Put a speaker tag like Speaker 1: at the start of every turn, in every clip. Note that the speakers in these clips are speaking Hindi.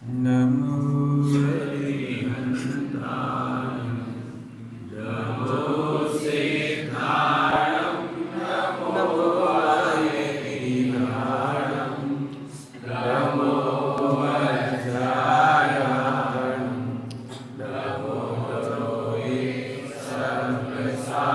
Speaker 1: नमो हरिहंताय नमो सिद्धाय नमो हरिहराय नमो वज्राय नमो लोहे सर्वसाहु।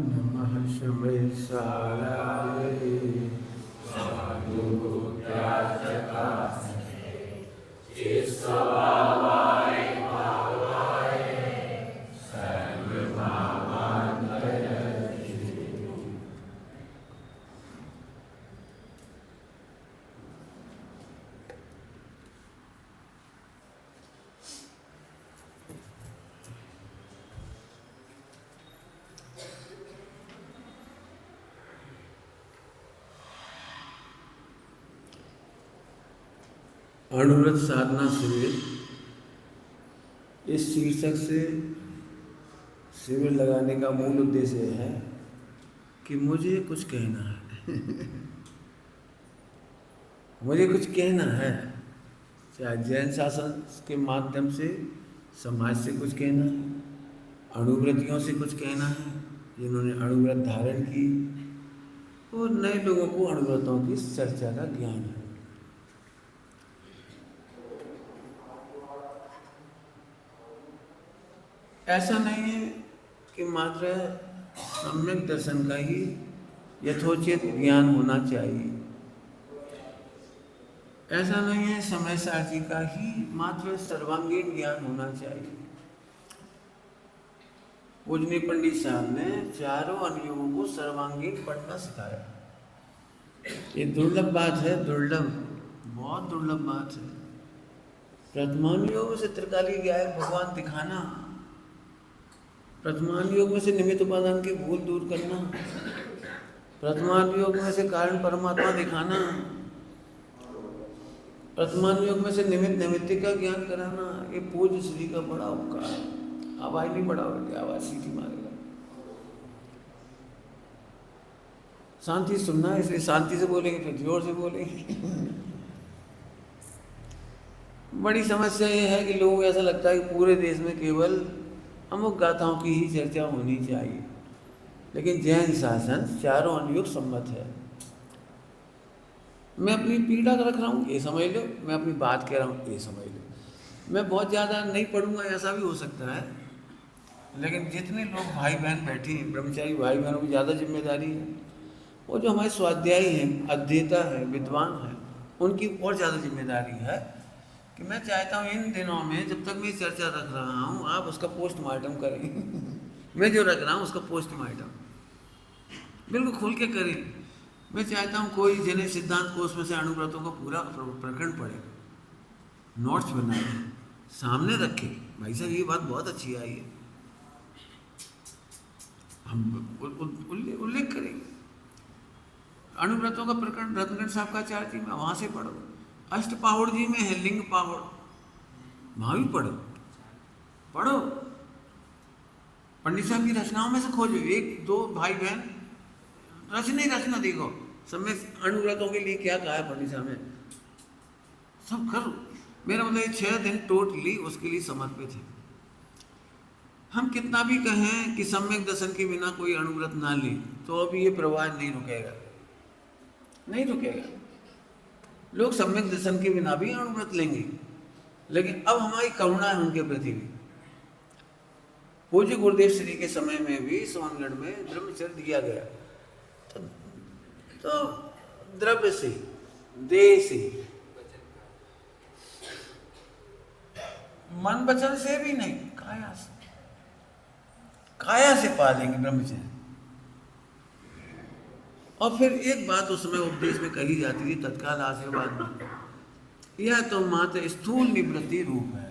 Speaker 1: नमः शमैसाराय अणुव्रत साधना शिविर, इस शीर्षक से शिविर लगाने का मूल उद्देश्य है कि मुझे कुछ कहना है मुझे कुछ कहना है, चाहे जैन शासन के माध्यम से समाज से कुछ कहना है, अणुव्रतियों से कुछ कहना है जिन्होंने अणुव्रत धारण की, और नए लोगों को अणुव्रतों की चर्चा का ज्ञान है। ऐसा नहीं है कि मात्र सम्यक दर्शन का ही यथोचित ज्ञान होना चाहिए, ऐसा नहीं है समय सारथी का ही मात्र सर्वांगीण ज्ञान होना चाहिए। पूजनीय पंडित साहब ने चारों अनुयोगों को सर्वांगीण पढ़ना सिखाया। ये दुर्लभ बात है, दुर्लभ, बहुत दुर्लभ बात है। प्रथमानुयोग से त्रिकाली गायक भगवान दिखाना, प्रथमान योग में से निमित्त उपादान के भूल दूर करना, प्रथमान योग में से कारण परमात्मा दिखाना, प्रथमान योग में से निमित्त नैमित्तिक का ज्ञान कराना, ये पूज्य श्री का बड़ा उपकार। आवाज नहीं बढ़ाओगे, आवाज सीटी मारेगा। शांति सुनना, इसलिए शांति से बोलेंगे, फिर जोर से बोलेंगे। बड़ी समस्या ये है कि लोगों को ऐसा लगता है कि पूरे देश में केवल अमुक गाथाओं की ही चर्चा होनी चाहिए, लेकिन जैन शासन चारों अनुयोग सम्मत है। मैं अपनी पीड़ा रख रहा हूँ, ये समझ लो, मैं अपनी बात कह रहा हूँ, ये समझ लो। मैं बहुत ज़्यादा नहीं पढ़ूंगा, ऐसा भी हो सकता है, लेकिन जितने लोग भाई बहन बैठे हैं, ब्रह्मचारी भाई बहनों की ज़्यादा जिम्मेदारी है। वो जो हमारे स्वाध्यायी हैं, अध्येता है, विद्वान हैं, उनकी और ज़्यादा जिम्मेदारी है कि मैं चाहता हूँ इन दिनों में जब तक मैं चर्चा रख रहा हूँ, आप उसका पोस्टमार्टम करें। मैं जो रख रहा हूँ उसका पोस्टमार्टम बिल्कुल खुल के करें। मैं चाहता हूँ कोई जिन्हें सिद्धांत कोश में से अणुव्रतों का पूरा प्रकरण पढ़े, नोट्स बनाए, सामने रखे, भाई साहब ये बात बहुत अच्छी आई है, हम उल्लेख करेंगे। अणुव्रतों का प्रकरण रत्नगढ़ साहब का आचार्य जी में, वहाँ से पढ़ो। अष्टपाहुड़ जी में है लिंग पाहुड़, वहाँ भी पढ़ो। पंडित साहब की रचनाओं में से खोजो, एक दो भाई बहन रचना ही रचना देखो, सब में अणुव्रतों के लिए क्या कहा है पंडित साहब ने, सब करो। मेरा मतलब ये 6 दिन टोटली उसके लिए समर्पित है। हम कितना भी कहें कि सम्यक दर्शन के बिना कोई अणुव्रत ना ले, तो अभी ये प्रवाह नहीं रुकेगा, नहीं रुकेगा। लोग सम्यक दर्शन के बिना भी अणुव्रत लेंगे, लेकिन अब हमारी करुणा है उनके प्रति भी। पूज्य गुरुदेव श्री के समय में भी सोनगढ़ में ब्रह्मचर्य दिया गया, तो द्रव्य से, देह से, मन वचन से भी नहीं, काया से, काया से पालेंगे ब्रह्मचर्य। और फिर एक बात उस समय उपदेश में कही जाती थी तत्काल आशीर्वाद में, यह तो मात्र स्थूल निवृत्ति रूप है।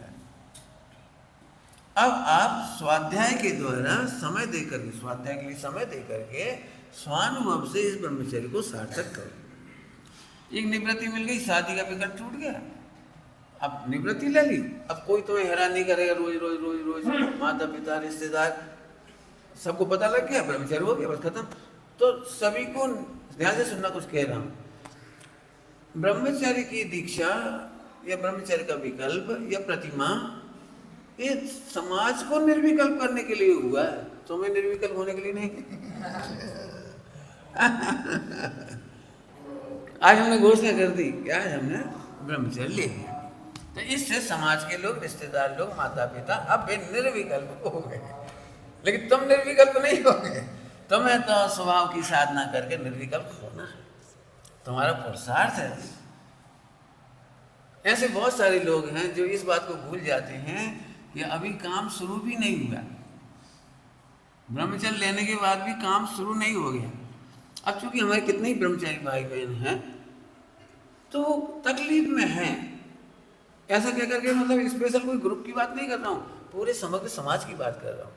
Speaker 1: अब आप स्वाध्याय के द्वारा समय देकर के, स्वाध्याय के लिए समय देकर के स्वानुभव से इस ब्रह्मचर्य को सार्थक करो। एक निवृत्ति मिल गई, शादी का विकल्प टूट गया, अब निवृत्ति ले ली, अब कोई तुम्हें हैरान नहीं करेगा, रोज रोज रोज रोज माता पिता रिश्तेदार सबको पता लग गया, ब्रह्मचर्य हो गया, बस खत्म। तो सभी को ध्यान से सुनना, कुछ कह रहा हूं। ब्रह्मचर्य की दीक्षा या ब्रह्मचर्य का विकल्प या प्रतिमा, ये समाज को निर्विकल्प करने के लिए हुआ है, तुम्हें निर्विकल्प होने के लिए नहीं। आज हमने घोषणा कर दी, क्या है, हमने ब्रह्मचर्य ले लिया, तो इससे समाज के लोग, रिश्तेदार लोग, माता पिता अब वे निर्विकल्प हो गए। लेकिन तुम निर्विकल्प नहीं हो गए, तुम्हें तो स्वभाव की साधना करके निर्विकल्प होना है, तुम्हारा पुरुषार्थ है। ऐसे बहुत सारे लोग हैं जो इस बात को भूल जाते हैं कि अभी काम शुरू भी नहीं हुआ, ब्रह्मचर्य लेने के बाद भी काम शुरू नहीं हो गया। अब चूंकि हमारे कितने ही ब्रह्मचारी भाई बहन हैं तो तकलीफ में हैं, ऐसा कह करके मतलब स्पेशल कोई ग्रुप की बात नहीं कर रहा हूँ, पूरे समग्र समाज की बात कर रहा हूँ।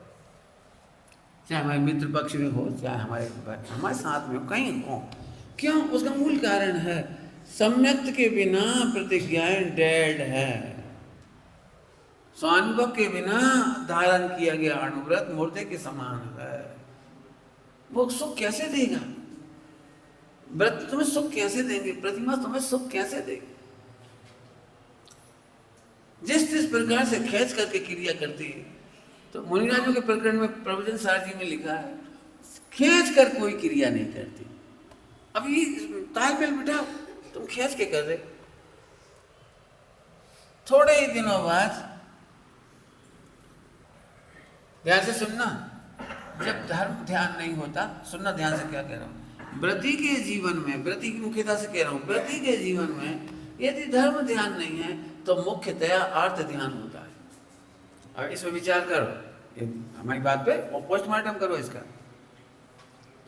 Speaker 1: चाहे हमारे मित्र पक्ष में हो, चाहे हमारे साथ में हो, कहीं हो, क्यों? उसका मूल कारण है सम्यक्त के बिना प्रतिज्ञाएं डेड है, स्वानुभव के बिना धारण किया गया अणुव्रत मुर्दे के समान है। वो सुख कैसे देगा? व्रत तुम्हें सुख कैसे देंगे? प्रतिमा तुम्हें सुख कैसे देगी? जिस प्रकार से खींच करके क्रिया करती है, तो मुनिराजों के प्रकरण में प्रवचन सार जी में लिखा है, खींच कर कोई क्रिया नहीं करती। अब ये तालमेल बिठाओ, तुम खींच के कर रहे, थोड़े ही दिनों बाद ध्यान से सुनना, जब धर्म ध्यान नहीं होता, सुनना ध्यान से क्या कह रहा हूं, व्रती के जीवन में, व्रती की मुख्यता से कह रहा हूं, व्रती के जीवन में यदि धर्म ध्यान नहीं है तो मुख्यतया अर्थ ध्यान होता है। अब इसमें विचार करो, ये हमारी बात पे पोस्टमार्टम करो, इसका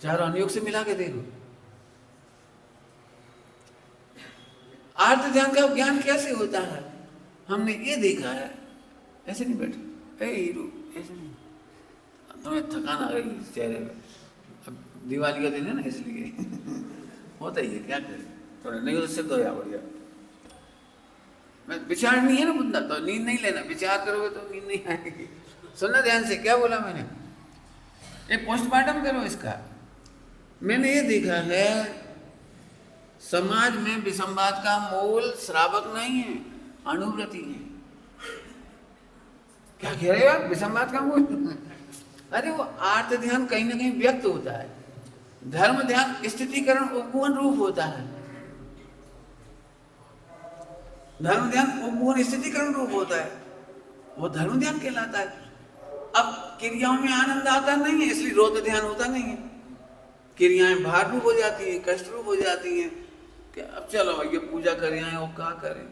Speaker 1: चारों अनुयोग से मिला के देखो। अर्थ ध्यान का ज्ञान कैसे होता है? हमने ये देखा है, ऐसे नहीं बैठे, ऐसे नहीं, तुम्हें थकान आ गई चेहरे पे, अब दिवाली का दिन है ना इसलिए होता ही है, क्या करें, थोड़ा नहीं तो सिद्ध हो जा बढ़िया। विचार नहीं है ना बुंदा, तो नींद नहीं लेना, विचार करोगे तो नींद नहीं आएगी। सुनना ध्यान से, क्या बोला मैंने, एक पोस्टमार्टम करो इसका। मैंने ये देखा है समाज में विसंवाद का मूल श्रावक नहीं है, अणुव्रती है। क्या कह रहे हो आप, विसंवाद का मूल? अरे वो आर्त ध्यान कहीं ना कहीं व्यक्त होता है, धर्म ध्यान स्थितिकरण उपगुण रूप होता है, धर्म ध्यान उपगुण स्थितिकरण रूप होता है, वो धर्म ध्यान कहलाता है। अब क्रियाओं में आनंद आता नहीं है, इसलिए रोत ध्यान होता नहीं है, क्रियाएं भार रूप हो जाती है, कष्ट रूप हो जाती हैं कि अब चलो भैया पूजा करें आए, वो क्या करें,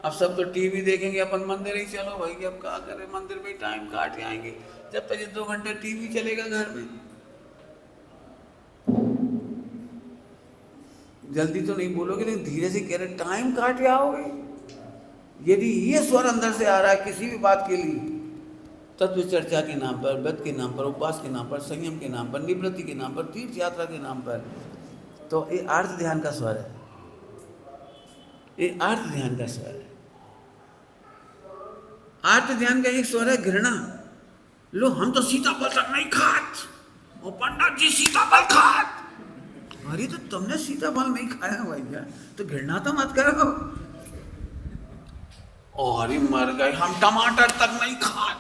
Speaker 1: अब सब तो टीवी देखेंगे, अपन मंदिर ही चलो भाई, अब क्या करें, मंदिर में टाइम काट आएंगे, जब तक ये 2 घंटे टीवी चलेगा घर में, जल्दी तो नहीं बोलोगे, लेकिन धीरे से कह रहे टाइम काट आओगे। यदि ये स्वर अंदर से आ रहा है किसी भी बात के लिए, तत्व चर्चा के नाम पर, व्रत के नाम पर, उपवास के नाम पर, संयम के नाम पर, निवृत्ति के नाम पर, तीर्थ यात्रा के नाम पर, तो ये आर्त ध्यान का स्वर है, ये आर्त ध्यान का स्वर है। आर्त ध्यान का एक स्वर है घृणा, लो हम तो सीताफल तक नहीं खात, वो पंडित जी सीताफल खात। अरे तो तुमने सीताफल नहीं खाया भैया तो घृणा तो मत करो। अरे मर गए, हम टमाटर तक नहीं खात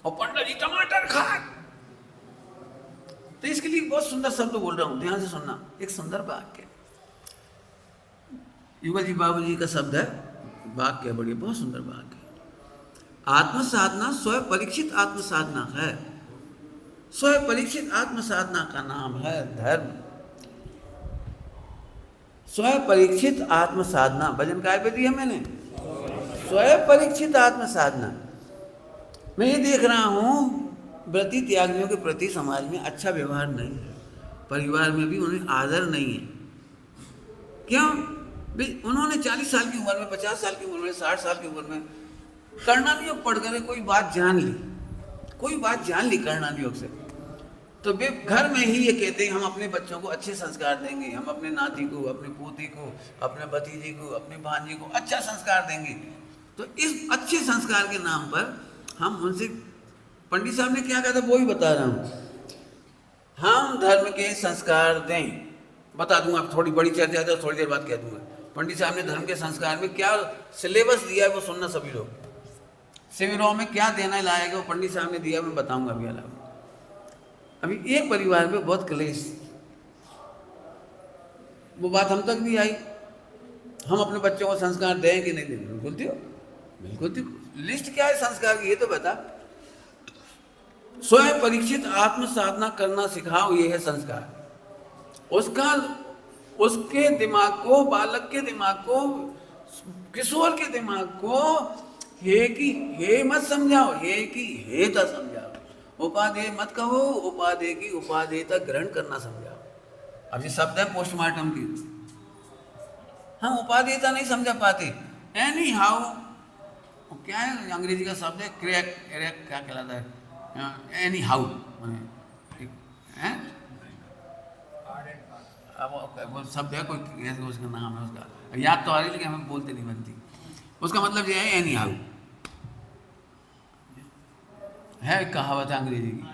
Speaker 1: और पंडित जी टमाटर खात। तो इसके लिए बहुत सुंदर शब्द बोल रहा हूं, ध्यान से सुनना। एक सुंदर वाक्य युगल जी बाबू जी का शब्द है, वाक्य बढ़िया, बहुत सुंदर वाक्य। आत्म साधना स्वयं परीक्षित आत्म साधना है। स्वयं परीक्षित आत्म साधना का नाम है धर्म। स्वयं परीक्षित आत्म साधना, भजन काय पे दिया मैंने, स्वयं परीक्षित आत्म साधना। मैं ये देख रहा हूं व्रती त्यागियों के प्रति समाज में अच्छा व्यवहार नहीं है, परिवार में भी उन्हें आदर नहीं है। क्यों? उन्होंने 40 साल की उम्र में, 50 साल की उम्र में, 60 साल की उम्र में कर्णन योग पढ़ कर कोई बात जान ली, कोई बात जान ली कर्णन योग से, तो वे घर में ही ये कहते हैं हम अपने बच्चों को अच्छे संस्कार देंगे, हम अपने नाती को, अपने पोती को, अपने भतीजे को, अपने भांजे को अच्छा संस्कार देंगे। तो इस अच्छे संस्कार के नाम पर हम उनसे, पंडित साहब ने क्या कहा था वो ही बता रहा हूँ, हम धर्म के संस्कार दें। बता दूंगा, थोड़ी बड़ी चर्चा है तो थोड़ी देर बाद कह दूंगा। पंडित साहब ने धर्म के संस्कार में क्या सिलेबस दिया है वो सुनना सभी लोग। शिविरों में क्या देना लायक वो पंडित साहब ने दिया, मैं बताऊंगा अभी अलावा। अभी एक परिवार में बहुत क्लेश, वो बात हम तक भी आई, हम अपने बच्चों को संस्कार दें कि नहीं दें। बिल्कुल दियो, बिल्कुल दियो। लिस्ट क्या है संस्कार की ये तो बता। स्वयं परीक्षित आत्म साधना करना सिखाओ, ये है संस्कार। उसका, उसके दिमाग को, बालक के दिमाग को, किशोर के दिमाग को हे की हे मत समझाओ, हे की हेता समझाओ। उपादेय मत कहो, उपादेय की उपादेयता ग्रहण करना समझाओ। अब ये शब्द है पोस्टमार्टम की, हम उपादेयता नहीं समझा पाते। एनी हाउ, क्या है अंग्रेजी का शब्द है, क्रैक, क्या कहलाता है, एनी हाउ है, अब वो शब्द है, कोई उसका नाम है, उसका याद तो आ रही लेकिन हमें बोलते नहीं बनती। उसका मतलब ये है एनी हाउ, है कहावत अंग्रेजी की।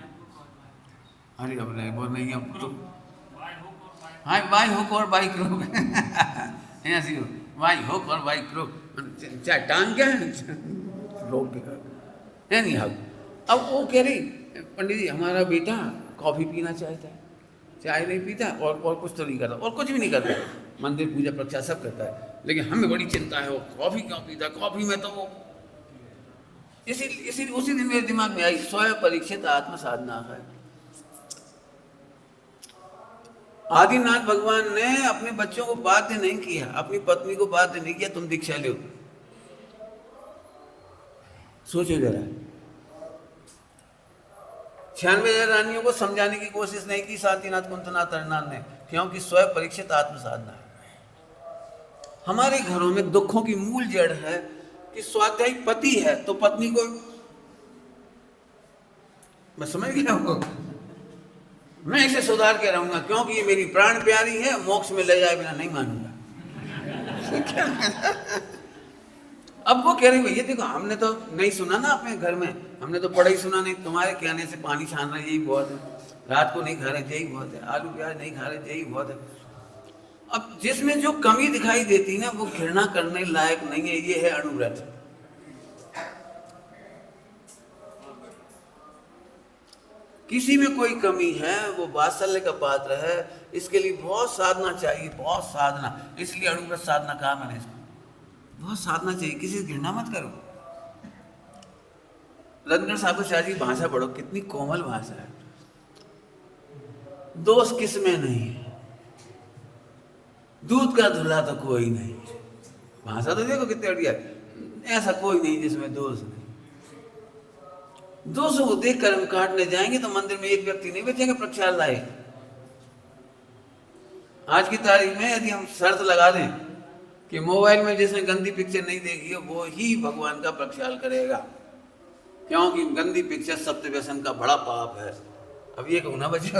Speaker 1: अरे अब नहीं वो नहीं, अब तो हाँ बाई हुक और बाई क्रोक ऐसी हो, बाई हुक और बाई क्रोक, चाहे टांग क्या है रोक के एनी हाउ। अब वो कह रही पंडित जी हमारा बेटा कॉफ़ी पीना चाहता है, चाय नहीं पीता और कुछ तो नहीं करता, और कुछ भी नहीं करता, मंदिर पूजा प्रक्षा सब करता है, लेकिन हमें बड़ी चिंता है वो कॉफ़ी क्यों पीता है, कॉफ़ी में तो वो इसी उसी दिन मेरे दिमाग में आई स्वयं परीक्षित आत्म साधना है। आदिनाथ भगवान ने अपने बच्चों को बाध्य नहीं किया, अपनी पत्नी को बाध्य नहीं किया तुम दीक्षा लो। सोचो जरा, 96,000 रानियों को समझाने की कोशिश नहीं की शांतिनाथ कुंतनाथ हरनाथ ने, क्योंकि स्वयं परीक्षित आत्म साधना है। हमारे घरों में दुखों की मूल जड़ है कि स्वाध्यायी पति है तो पत्नी को, मैं समझ गया हूं, मैं इसे सुधार के रहूंगा क्योंकि ये मेरी प्राण प्यारी है, मोक्ष में ले जाए बिना नहीं मानूंगा। अब वो कह रही भैया देखो हमने तो नहीं सुना ना अपने घर में, हमने तो पढ़ा ही सुना नहीं, तुम्हारे कहने से पानी छान रहे यही बहुत है, रात को नहीं खा रहे यही बहुत है, आलू प्याज नहीं खा रहे यही बहुत है। अब जिसमें जो कमी दिखाई देती ना वो घृणा करने लायक नहीं है, ये है अनुव्रत। किसी में कोई कमी है वो वात्सल्य का पात्र है, इसके लिए बहुत साधना चाहिए, बहुत साधना, इसलिए अनुव्रत साधना कहा मैंने इसको, बहुत साधना चाहिए, किसी से घृणा मत करो। रत्नगढ़ साहब शाह जी भाषा पढ़ो, कितनी कोमल भाषा है, दोष किस में नहीं है, दूध का धुला तो कोई नहीं, भाषा तो देखो कितनी बढ़िया, ऐसा कोई नहीं जिसमें दोष नहीं। दोषों को देख कर हम काटने जाएंगे तो मंदिर में एक व्यक्ति नहीं बचेगा प्रक्षाल लाए। आज की तारीख में यदि हम शर्त लगा दें कि मोबाइल में जिसने गंदी पिक्चर नहीं देखी है वो ही भगवान का प्रक्षाल करेगा, क्योंकि गंदी पिक्चर सप्त व्यसन का बड़ा पाप है। अब ये कहूँ ना बच्चा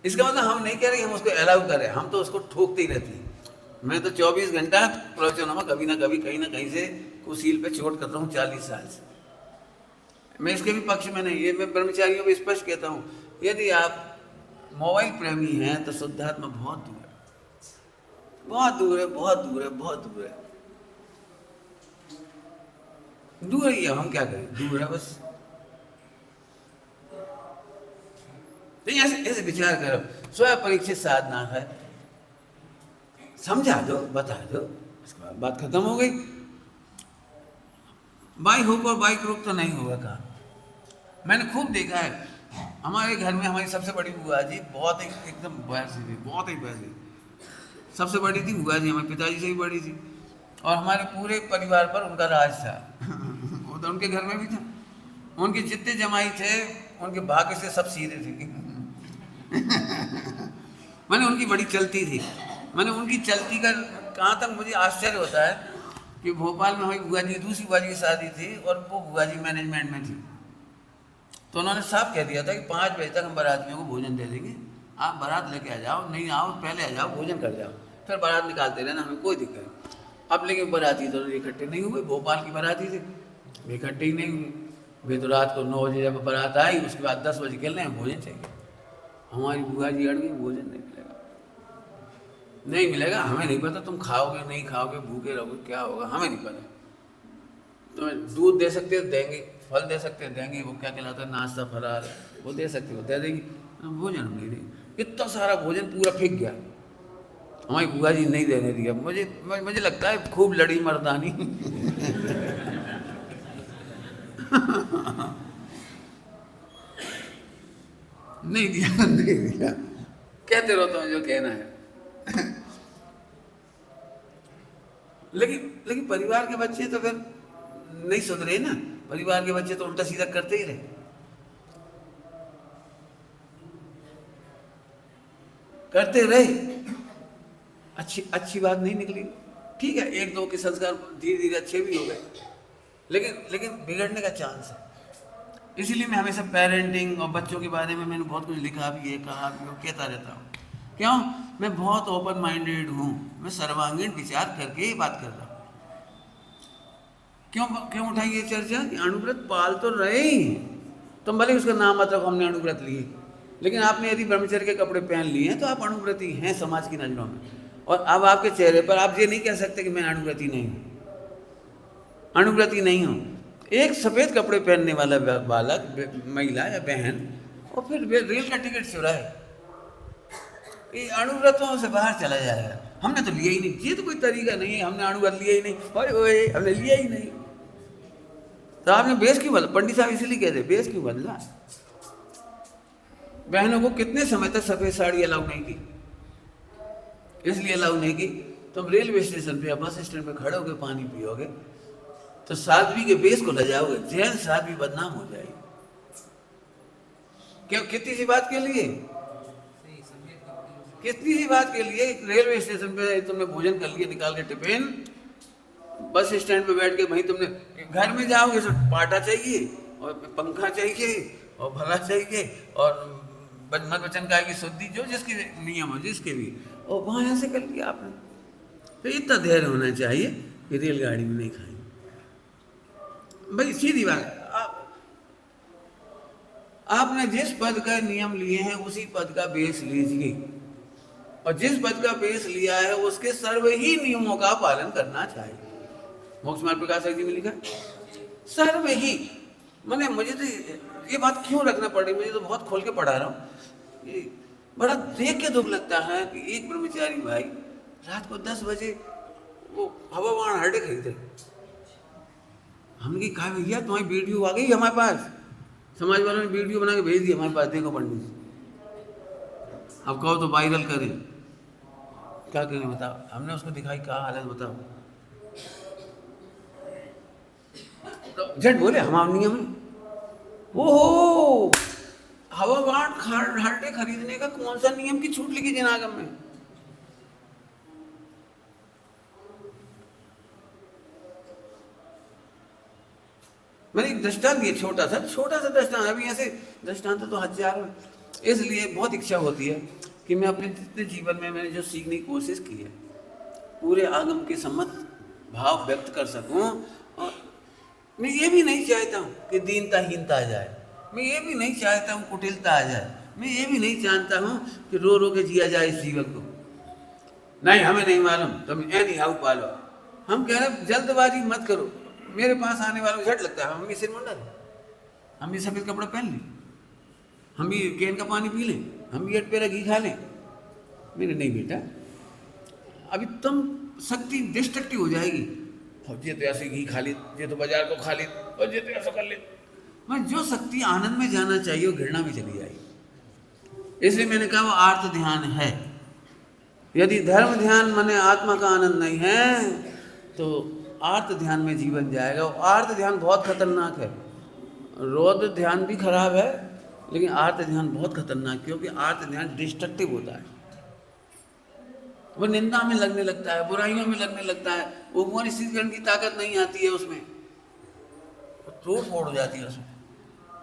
Speaker 1: इसका मतलब हम नहीं कह रहे हम उसको अलाउ करें, हम तो उसको ठोकते ही रहते हैं। मैं तो 24 घंटा प्रवचनों में कभी ना कभी कहीं ना कहीं से कुशील पे चोट कर रहा हूँ 40 साल से। मैं इसके भी पक्ष में नहीं, ये मैं ब्रह्मचारियों को स्पष्ट कहता हूँ, यदि आप मोबाइल प्रेमी हैं तो शुद्धात्मा बहुत दूर है, बहुत दूर है, बहुत दूर है, बहुत दूर है, दूर ही है। हम क्या करें, दूर है बस। नहीं, ऐसे ऐसे विचार करो, स्वयं परीक्षित साधना है, समझा दो, बता दो, उसके बाद बात खत्म हो गई। बाई हुक और बाई क्रोक तो नहीं होगा कहा। मैंने खूब देखा है, हमारे घर में हमारी सबसे बड़ी बुआ जी बहुत एकदम वैसी थी, बहुत ही वैसी, सबसे बड़ी थी बुआ जी, हमारे पिताजी से भी बड़ी थी, और हमारे पूरे परिवार पर उनका राज था। वो तो उनके घर में भी था, उनके जितने जमाई थे उनके भाग्य से सब सीधे थे। मैंने उनकी बड़ी चलती थी, मैंने उनकी चलती का कहाँ तक मुझे आश्चर्य होता है कि भोपाल में हमारी बुआ जी, दूसरी बुआ जी की शादी थी और वो बुआ जी मैनेजमेंट में थी, तो उन्होंने साफ कह दिया था कि 5 बजे तक हम बारातियों को भोजन दे देंगे, आप बारात लेके आ जाओ, नहीं आओ पहले आ जाओ, भोजन कर जाओ, फिर बारात निकालते रहना, हमें कोई दिक्कत नहीं। अब लेकिन बाराती तो इकट्ठे नहीं हुए, भोपाल की बाराती थी, वे इकट्ठे ही नहीं हुए। वे तो रात को 9 बजे जब बारात आई, उसके बाद 10 बजे खेलने हैं, भोजन चाहिए। हमारी बुआ जी अड़ गई, भोजन नहीं मिलेगा, नहीं मिलेगा, हमें नहीं पता तुम खाओगे नहीं खाओगे, भूखे रहोगे, क्या होगा हमें नहीं पता, तुम्हें दूध दे सकते हो देंगे, फल दे सकते हैं देंगे, वो क्या कहलाता है नाश्ता फरार, वो दे सकते हो दे देंगे, भोजन हम नहीं देंगे। इतना सारा भोजन पूरा फेंक गया, हमारी बुआ जी नहीं देने दिया। मुझे लगता है खूब लड़ी मर्दानी। नहीं दिया, नहीं दिया, कहते रहो तुम्हें जो कहना है। लेकिन परिवार के बच्चे तो फिर नहीं सुधरे ना, परिवार के बच्चे तो उल्टा सीधा करते ही रहे। करते रहे, अच्छी बात नहीं निकली, ठीक है, 1-2 के संस्कार धीरे धीरे अच्छे भी हो गए, लेकिन बिगड़ने का चांस है। इसीलिए मैं हमेशा पेरेंटिंग और बच्चों के बारे में मैंने बहुत कुछ लिखा भी है, कहा भी है, कहता रहता हूँ। क्यों? मैं बहुत ओपन माइंडेड हूँ, मैं सर्वांगीण विचार करके ही बात कर रहा हूँ। क्यों उठाई ये चर्चा कि अणुव्रत पाल तो रहे ही, तुम भले उसका नाम मत रखो हमने अणुव्रत लिए, लेकिन आपने यदि ब्रह्मचर्य के कपड़े पहन लिए हैं तो आप अणुव्रती हैं समाज की नजरों में। और अब आपके चेहरे पर आप ये नहीं कह सकते कि मैं अणुव्रती नहीं हूँ, अणुव्रती नहीं हूँ। एक सफ़ेद कपड़े पहनने वाला बालक, महिला या बहन, और फिर रेल का टिकट चुराए, ये अणुव्रतों से बाहर चला जाएगा। हमने तो लिया ही नहीं, ये तो कोई तरीका नहीं है, हमने अणुव्रत लिया ही नहीं, ओए हमने लिया ही नहीं। तो आपने बेस क्यों बदला? पंडित साहब इसलिए कहते बेस क्यों बदला? बहनों को कितने समय तक सफ़ेद साड़ी अलाउ नहीं की, इसलिए अलाउ नहीं की, तुम रेलवे स्टेशन पे या बस स्टैंड पे खड़े होकर पानी पियोगे तो साध्वी के बेस को लजाओगे, जैन साध्वी बदनाम हो जाएगी। क्यों? कितनी सी बात के लिए, कितनी सी बात के लिए रेलवे स्टेशन पे तुमने भोजन कर लिया निकाल के टिफिन, बस स्टैंड पे बैठ के वहीं तुमने, घर में जाओगे तो पाटा चाहिए और पंखा चाहिए और भला चाहिए और मन वचन काय की शुद्धि, जो जिसके नियम हो जिसके भी, और वहाँ यहाँ से कर लिया आपने। तो इतना धैर्य होना चाहिए कि रेलगाड़ी में नहीं खाएंगे। भाई सीधी बात है, आपने जिस पद का नियम लिए हैं उसी पद का बेस लीजिए, और जिस पद का बेस लिया है उसके सर्व ही नियमों का पालन करना चाहिए। मोक्ष मार्ग प्रकाश जी में लिखा सर्व ही, मैंने मुझे तो ये बात क्यों रखना पड़ी, मुझे तो बहुत खोल के पढ़ा रहा हूँ, बड़ा देख के दुख लगता है कि एक ब्रह्मचारी भाई रात को 10 बजे वो हवाबाण हरडे खरीदे। हमने कहा भैया तुम्हारी वीडियो आ गई हमारे पास, समाज वालों ने वीडियो बना के भेज दी हमारे पास, देखो पंडित जी, अब कहो तो वायरल करें, क्या करें बताओ। हमने उसको दिखाई, क्या हालत बताओ, तो झट बोले हमारा नियम है। ओहो, हवा बांट हरडे खरीदने का कौन सा नियम की छूट लिखी जनागम में? मैंने एक दृष्टांत दिया, छोटा सा दृष्टांत, अभी ऐसे दृष्टांत तो हजारों, इसलिए बहुत इच्छा होती है कि मैं अपने जितने जीवन में मैंने जो सीखने की कोशिश की है पूरे आगम के सम्मत भाव व्यक्त कर सकूं मैं ये भी नहीं चाहता हूँ कि दीनता हीनता आ जाए, मैं ये भी नहीं चाहता हूँ कुटिलता आ जाए, मैं ये भी नहीं जानता हूँ कि रो रो के जिया जाए इस जीवन को। नहीं, हमें नहीं मालूम, तुम एनी हाउ पालो। हम कह रहे जल्दबाजी मत करो। मेरे पास आने वालों को झट लगता है हम भी सिर मुंडा लें, हम भी सफ़ेद कपड़ा पहन लें, हम भी कैन का पानी पी लें, हम भी 8 पेरा घी खा लें। मैंने नहीं बेटा, अभी तुम शक्ति डिस्ट्रक्टिव हो जाएगी। और ये तो ऐसे घी खा ले, ये तो बाजार को खा ले, और ये तो ऐसा कर ले। मैं जो शक्ति आनंद में जाना चाहिए वो घृणा में चली जाएगी। इसलिए मैंने कहा वो आर्त ध्यान है। यदि धर्म ध्यान माने आत्मा का आनंद नहीं है तो आर्त ध्यान में जीवन जाएगा। आर्त ध्यान बहुत खतरनाक है। रौद्र ध्यान भी खराब है, लेकिन आर्त ध्यान बहुत खतरनाक, क्योंकि आर्त ध्यान डिस्ट्रक्टिव होता है। वो निंदा में लगने लगता है, बुराइयों में लगने लगता है, उपमान स्थितिकरण की ताकत नहीं आती है उसमें, तोड़ फोड़ हो जाती है उसमें,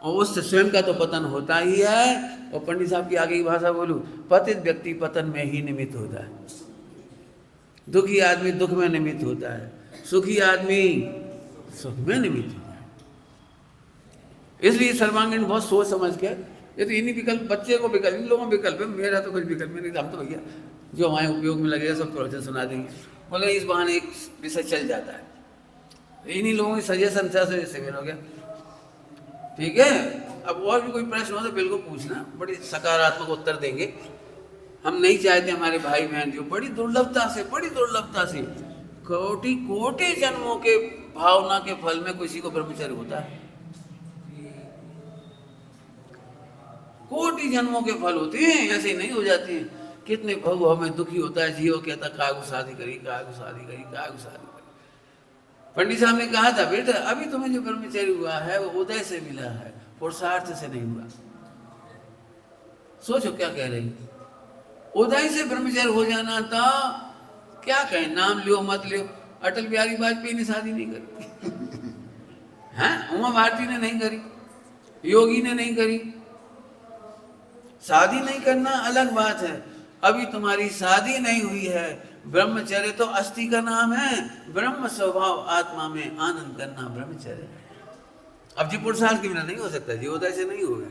Speaker 1: और उससे स्वयं का तो पतन होता ही है। और पंडित साहब की आगे की भाषा बोलूं, पतित व्यक्ति पतन में ही निमित्त होता है। दुखी आदमी दुख में निमित्त होता है, सुखी आदमी सुख में निमित्त होता है। इसलिए सर्वांगीण बहुत सोच समझ के, ये तो इन्हीं विकल्प, बच्चे को विकल्प, इन लोगों विकल्प है, मेरा तो कुछ विकल्प नहीं। हम तो भैया जो हमारे उपयोग में लगेगा सब प्रवचन सुना देंगे, बोले इस बहाने एक विषय चल जाता है। इन्हीं लोगों की सजेशन से शिविर हो गया। ठीक है, अब और भी कोई प्रश्न हो तो बिल्कुल पूछना, बड़ी सकारात्मक उत्तर देंगे। हम नहीं चाहते हमारे भाई बहन जो बड़ी दुर्लभता से कोटि कोटि जन्मों के भावना के फल में किसी को ब्रह्मचर्य होता है। कोटि जन्मों के फल होते हैं, ऐसे ही नहीं हो जाते हैं। कितने भव में दुखी होता है जीव, कहता कागु शादी करी, कागु शादी करी, कागु शादी करी। पंडित साहब ने कहा था बेटा अभी तुम्हें जो ब्रह्मचर्य हुआ है वो उदय से मिला है, पुरुषार्थ से नहीं हुआ। सोचो क्या कह रही, उदय से ब्रह्मचर्य हो जाना था। क्या कहें, नाम लियो मत लियो, अटल बिहारी वाजपेयी ने शादी नहीं करी हैं, उमा भारती ने नहीं करी, योगी ने नहीं करी। शादी नहीं करना अलग बात है, अभी तुम्हारी शादी नहीं हुई है। ब्रह्मचर्य तो अस्थि का नाम है, ब्रह्म स्वभाव आत्मा में आनंद करना ब्रह्मचर्य। अब जी पुरुषार्थ के बिना नहीं हो सकता, जीवोदय से नहीं होगा,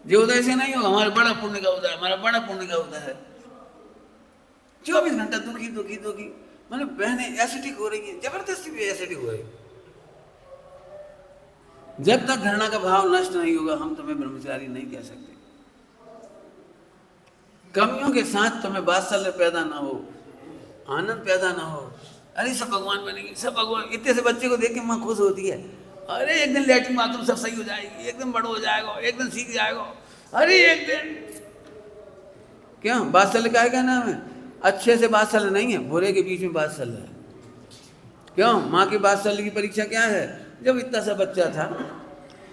Speaker 1: जीवोदय से नहीं होगा। हमारा बड़ा पुण्य का उदय, हमारा बड़ा पुण्य का उदय है। 24 घंटा दुखी दुखी दुखी, मैंने बहने एसिडिक हो रही है, जबरदस्ती भी एसिडिक हो रही है। जब तक घृणा का भाव नष्ट नहीं होगा हम तुम्हें ब्रह्मचारी नहीं कह सकते। कमियों के साथ तुम्हें वात्सल्य पैदा ना हो, आनंद पैदा ना हो। अरे सब भगवान बनेंगे, सब भगवान। इतने से बच्चे को देख के माँ खुश होती है, अरे एक दिन लैट्रिन बाथरूम सब सही हो जाएगी, एक दिन बड़ा हो जाएगा, एक दिन सीख जाएगा, अरे एक दिन। क्यों? वात्सल्य का क्या नाम है? अच्छे से वात्सल्य नहीं है, बुरे के बीच में वात्सल्य है। क्यों? माँ की वात्सल्य की परीक्षा क्या है? जब इतना सा बच्चा था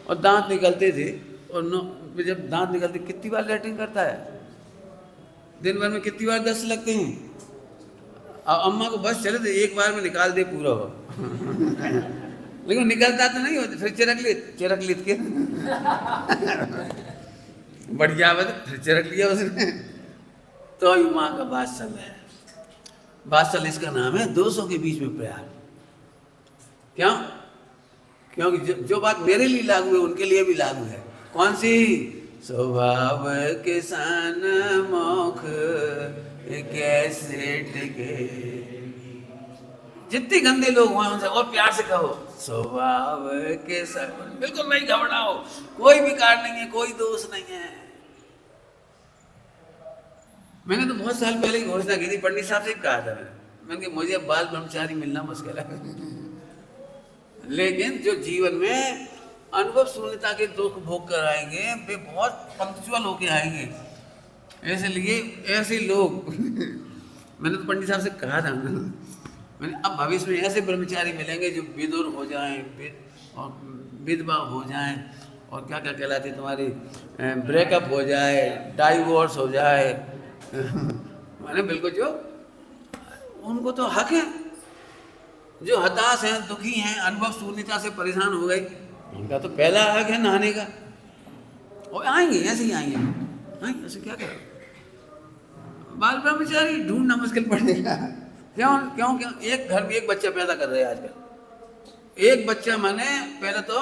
Speaker 1: और दांत निकलते थे, और जब दांत निकलते कितनी बार लैट्रिन करता है, दिन भर में कितनी बार दस्त लगते हैं। और अम्मा को बस चले तो एक बार में निकाल दे पूरा हो लेकिन निकलता तो नहीं होता, फिर चिरक लिख के बढ़िया बात, फिर चिरक लिया उसने। तो ये माँ का वात्सल्य है। वात्सल्य इसका नाम है दोषों के बीच में प्यार। क्यों? क्योंकि जो बात मेरे लिए लागू है उनके लिए भी लागू है। कौन सी? स्वभाव के सन मोख कैसे टिके। जितने गंदे लोग हुए उनसे और प्यार से कहो, स्वभाव के सन, बिल्कुल नहीं घबराओ, कोई विकार नहीं है, कोई दोष नहीं है। मैंने तो बहुत साल पहले घोषणा की थी, पंडित साहब से कहा था मैंने कि मुझे बाल ब्रह्मचारी मिलना मुश्किल है लेकिन जो जीवन में अनुभव शून्यता के दुख भोग कर आएंगे वे बहुत पंक्चुअल होके आएंगे। इसलिए ऐसे लोग मैंने तो पंडित साहब से कहा था मैंने, अब भविष्य में ऐसे ब्रह्मचारी मिलेंगे जो विदुर हो जाएं और विधवा हो जाएं, और क्या क्या कहलाते तुम्हारी ब्रेकअप हो जाए, डाइवोर्स हो जाए मैंने बिल्कुल जो उनको तो हक है। जो हताश हैं, दुखी हैं, अनुभव शून्यता से परेशान हो गए, उनका तो पहला हक है नहाने का। और आएंगे, ऐसे ही आएंगे, ऐसे क्या करें। बाल ब्रह्मचारी ढूंढना मुश्किल पड़ेगा। क्यों? एक घर में एक बच्चा पैदा कर रहे हैं आजकल। एक बच्चा माने, पहले तो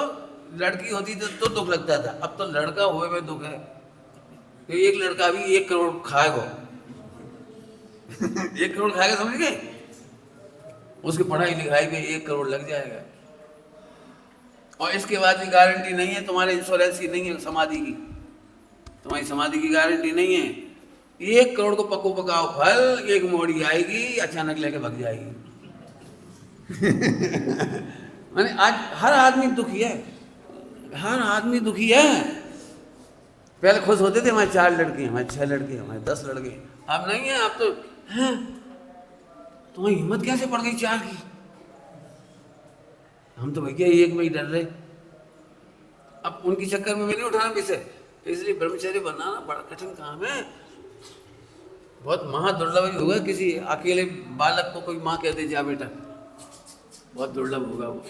Speaker 1: लड़की होती तो दुख लगता था, अब तो लड़का हुए में दुख है। तो एक लड़का भी 1 करोड़ खाएगा। 1 करोड़ खाएगा, समझ गए? उसकी पढ़ाई लिखाई में 1 करोड़ लग जाएगा। और इसके बाद भी गारंटी नहीं है तुम्हारे इंश्योरेंस की, नहीं है समाधि की, तुम्हारी समाधि की गारंटी नहीं है। 1 करोड़ को पको पकाओ फल, एक मोड़ी आएगी अचानक लेके भग जाएगी। मैंने आज हर आदमी दुखी है, हर आदमी दुखी है। पहले खुश होते थे हमारे 4 लड़के, हमारे 6 लड़के, हमारे 10 लड़के, अब नहीं है। अब तो हैं, तुम्हारी हिम्मत कैसे पड़ गई 4 की? हम तो भैया 1 में ही डर रहे। अब उनकी चक्कर में मैं नहीं उठाना विषय, इसलिए ब्रह्मचर्य बनाना बड़ा कठिन काम है। बहुत महादुर्लभ होगा किसी अकेले बालक को कोई माँ कह दे जा बेटा, बहुत दुर्लभ होगा वो।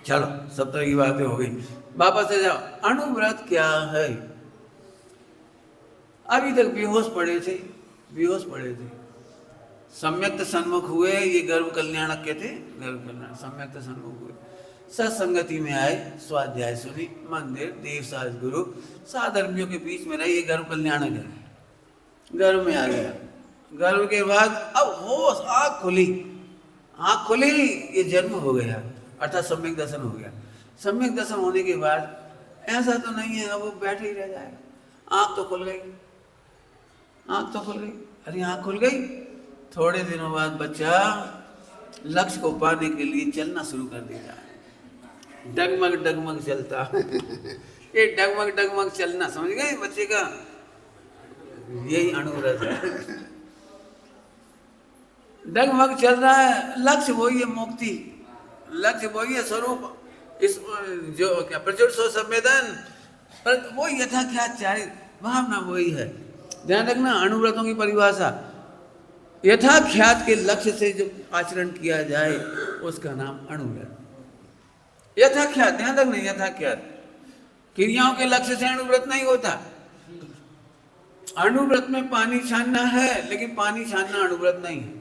Speaker 1: चलो, सब तरह की बातें हो गई, वापस से जाओ। अणुव्रत क्या है? अभी तक बेहोश पड़े थे, बेहोश पड़े थे। सम्यक्त सन्मुख हुए, ये गर्भ कल्याणक के थे, गर्भ कल्याण सम्यक्त सन्मुख हुए, सत्संगति में आए, स्वाध्याय सुनी, मंदिर, देव साज गुरु, साधर्मियों के बीच में रहे, ये गर्भ कल्याणक है। गर्भ में आ गया, गर्भ के बाद अब होश, आँख खुली, आँख खुली, ये जन्म हो गया, अर्थात सम्यक दर्शन हो गया। सम्यक दर्शन होने के बाद ऐसा तो नहीं है अब वो बैठे ही रह जाएगा। आँख तो खुल गई, आँख तो खुल गई। अरे आँख खुल गई, थोड़े दिनों बाद बच्चा लक्ष्य को पाने के लिए चलना शुरू कर देता है, डगमग डगमग चलता। ये डगमग डगमग चलना, समझ गए बच्चे का? यही अणुव्रत है। डगमग चल रहा है, लक्ष्य वही है मुक्ति, लक्ष्य वही है स्वरूप, इस जो क्या प्रचुर सो संवेदन, पर वो यथाख्यात भावना वही है। ध्यान रखना, अणुव्रतों की परिभाषा, यथाख्यात के लक्ष्य से जो आचरण किया जाए उसका नाम अणुव्रत। यथाख्यात, ध्यान रखना, यथाख्यात क्रियाओं के लक्ष्य से अणुव्रत नहीं होता। अणुव्रत में पानी छानना है, लेकिन पानी छानना अणुव्रत नहीं है।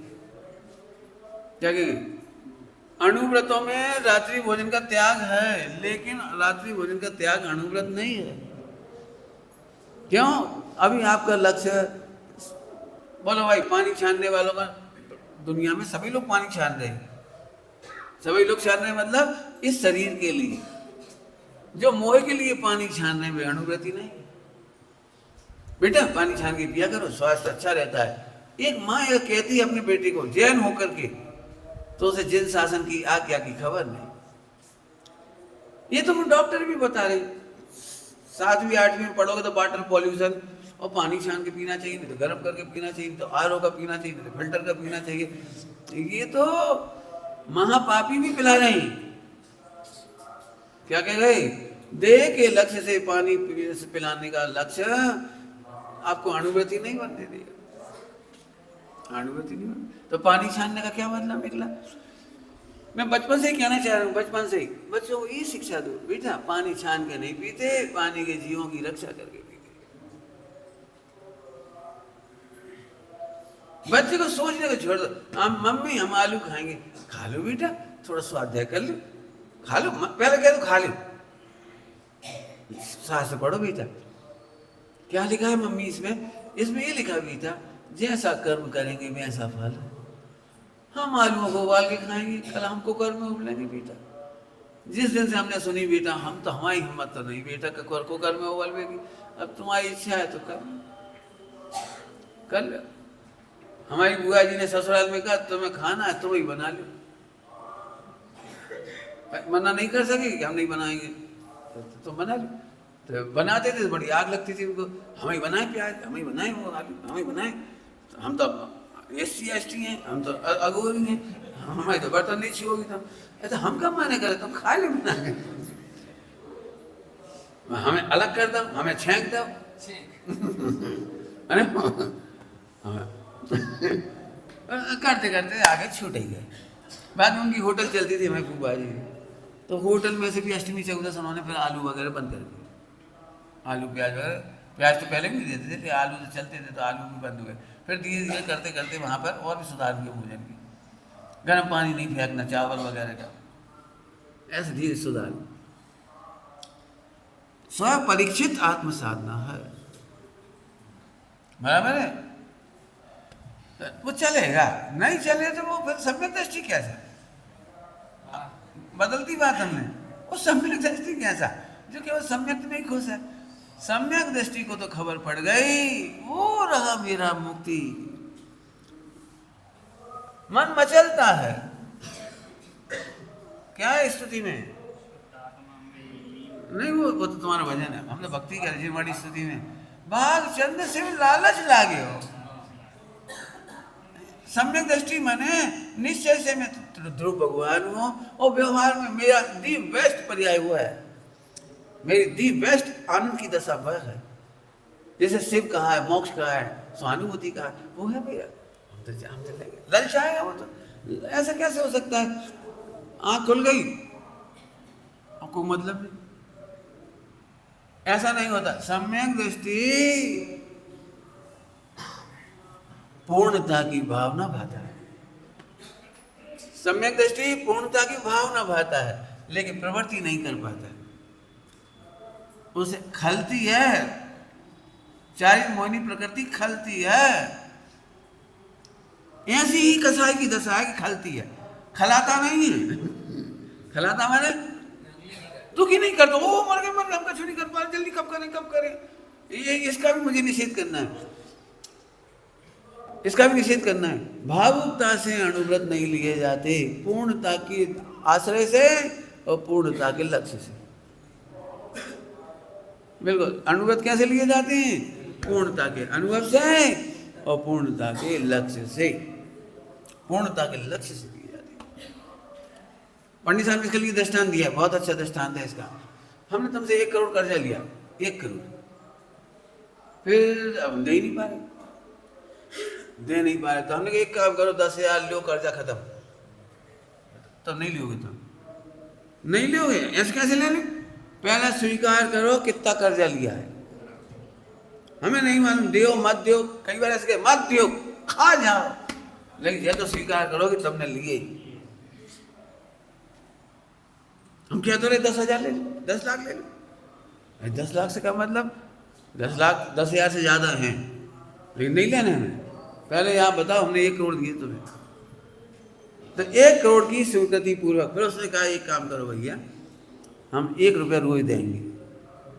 Speaker 1: क्या कहेंगे? अणुव्रतों में रात्रि भोजन का त्याग है, लेकिन रात्रि भोजन का त्याग अणुव्रत नहीं है। क्यों? अभी आपका लक्ष्य, बोलो भाई, पानी छानने वालों का दुनिया में सभी लोग पानी छान रहे हैं, सभी लोग छान रहे हैं, मतलब इस शरीर के लिए, जो मोह के लिए पानी छान रहे हैं वे अणुव्रती नहीं। बेटा पानी छान के पिया करो, स्वास्थ्य अच्छा रहता है। एक माँ यह कहती है अपने बेटे को, जैन होकर के, तो उसे जिन शासन की आज्ञा की खबर नहीं। ये तो डॉक्टर भी बता रहे, 7वीं 8वीं में पढ़ोगे तो वाटर पॉल्यूशन, और पानी छान के पीना चाहिए, नहीं तो गर्म करके पीना चाहिए, नहीं तो आरओ का पीना चाहिए, नहीं तो फिल्टर का पीना चाहिए। ये तो महापापी भी पिला रहे हैं। क्या कह रहे? देह के लक्ष्य से पानी पिलाने का लक्ष्य आपको अणुव्रती नहीं बनने देगा, अणुव्रती नहीं बनने। तो पानी छानने का क्या मतलब निकला? मैं बचपन से ही कहना चाह रहा हूँ, बचपन से ही बच्चों को ये शिक्षा दो, बेटा पानी छान के नहीं पीते, पानी के जीवों की रक्षा करके पीते। बच्चे को सोचने को छोड़ दो, हम मम्मी हम आलू खाएंगे, खा लो बेटा, थोड़ा स्वाध्याय कर लो, खा लो, पहले कह दो खा लो, शास्त्र पढ़ो बेटा, क्या लिखा है मम्मी इसमें? इसमें ये लिखा बेटा, जैसा कर्म करेंगे वैसा फल। हम आलूओं को उबाल के खाएंगे, कल हमको कर्म में उबलेंगे बेटा। जिस दिन से हमने सुनी बेटा, हम तो, हमारी हिम्मत तो नहीं बेटा को कर्म में उबलेगी, अब तुम्हारी इच्छा है तो कर लो। हमारी बुआ जी ने ससुराल में कहा तुम्हें खाना है तुम ही बना लो, मना नहीं कर सके कि हम नहीं बनाएंगे, तो बना लो। तो बनाते थे, बड़ी आग लगती थी उनको, हम ही बनाए प्याज, हम ही बनाए वो आलू, हम ही बनाए। तो हम तो SC ST हैं, हम तो अघोरी हैं, हमारे तो बर्तन नहीं छुओगी। तो ऐसा हम कब माने करे, तुम खा लो बना के, हमें अलग कर दो, हमें छेंक दो। अरे करते करते आगे छूट ही गए। बाद में उनकी होटल चलती थी हमारी बुआ जी, तो होटल में से भी अष्टमी चौदस उन्होंने फिर आलू वगैरह बंद कर दिए, आलू प्याज वगैरह। प्याज तो पहले भी नहीं देते थे, आलू तो चलते थे तो आलू भी बंद हो गए। फिर धीरे धीरे करते करते वहाँ पर और भी सुधार हुए भोजन की। गर्म पानी नहीं फेंकना चावल वगैरह का, ऐसे धीरे सुधार। स्वपरीक्षित आत्म साधना है, बराबर है। वो चलेगा, नहीं चले तो वो फिर सम्यक दृष्टि कैसा, बदलती बात हमने, वो सम्यक दृष्टि कैसा जो केवल सम्यक नहीं खुश है। सम्यक दृष्टि को तो खबर पड़ गई, वो रहा मेरा मुक्ति। मन मचलता है क्या है स्तुति में, नहीं वो तो तुम्हारा भजन है, हमने भक्ति की अर्जुनवाड़ी स्तुति में भाग चंद से लालच लागे हो। सम्यक दृष्टि माने निश्चय से मैं ध्रुव भगवान हूं और व्यवहार में मेरा दी बेस्ट पर्याय हुआ है, मेरी दी बेस्ट आनंद की दशा वह है। जैसे शिव कहा है, मोक्ष कहा है, स्वानुभूति कहा है, वो है मेरा। हम तो लेंगे, ललचाएगा वो तो, ऐसा कैसे हो सकता है। आंख खुल गई और कोई मतलब नहीं, ऐसा नहीं होता। सम्यक दृष्टि पूर्णता की भावना भाता है, सम्यक दृष्टि पूर्णता की भावना भाता है, लेकिन प्रवृत्ति नहीं कर पाता है, उसे खलती है, चारित मोहिनी प्रकृति खलती है। ऐसी ही कसाई की दशा है कि खलती है, खलाता नहीं है। खलाता मैंने दुखी नहीं करता, ओ मर गए हम कुछ नहीं कर पा रहे, जल्दी कब करें। ये इसका भी मुझे निषेध करना है, इसका भी निषेध करना है। भावुकता से अणुव्रत नहीं लिए जाते, पूर्णता के आश्रय से और पूर्णता के लक्ष्य से। बिल्कुल, अणुव्रत कैसे लिए जाते हैं, पूर्णता के अनुभव से और पूर्णता के लक्ष्य से, पूर्णता के लक्ष्य से लिए जाते हैं। पंडित साहब ने इसके लिए दृष्टांत दिया, बहुत अच्छा दृष्टांत है इसका। हमने तुमसे 1 करोड़ कर्जा लिया, 1 करोड़, फिर अब दे नहीं पा रहे, तो हमने कहा एक काम करो, 10,000 लो, कर्जा खत्म। तो नहीं लोगे, तुम नहीं लोगे, ऐसे कैसे ले लो, पहले स्वीकार करो कितना कर्जा लिया है। हमें नहीं मालूम, दियो मत दियो, कई बार ऐसे मत दियो, खा जाओ, लेकिन यह तो स्वीकार करो कि तुमने लिए। हम क्या तो रहे 10,000 ले लो, 10 लाख ले लो। 10 लाख से क्या मतलब, 10 लाख 10,000 से ज्यादा हैं, लेकिन नहीं लेना हमें। पहले आप बताओ, हमने 1 करोड़ दिए तुम्हें, तो 1 करोड़ की स्वीकृति पूर्वक फिर उसने कहा एक काम करो भैया, हम 1 रुपया रोज देंगे,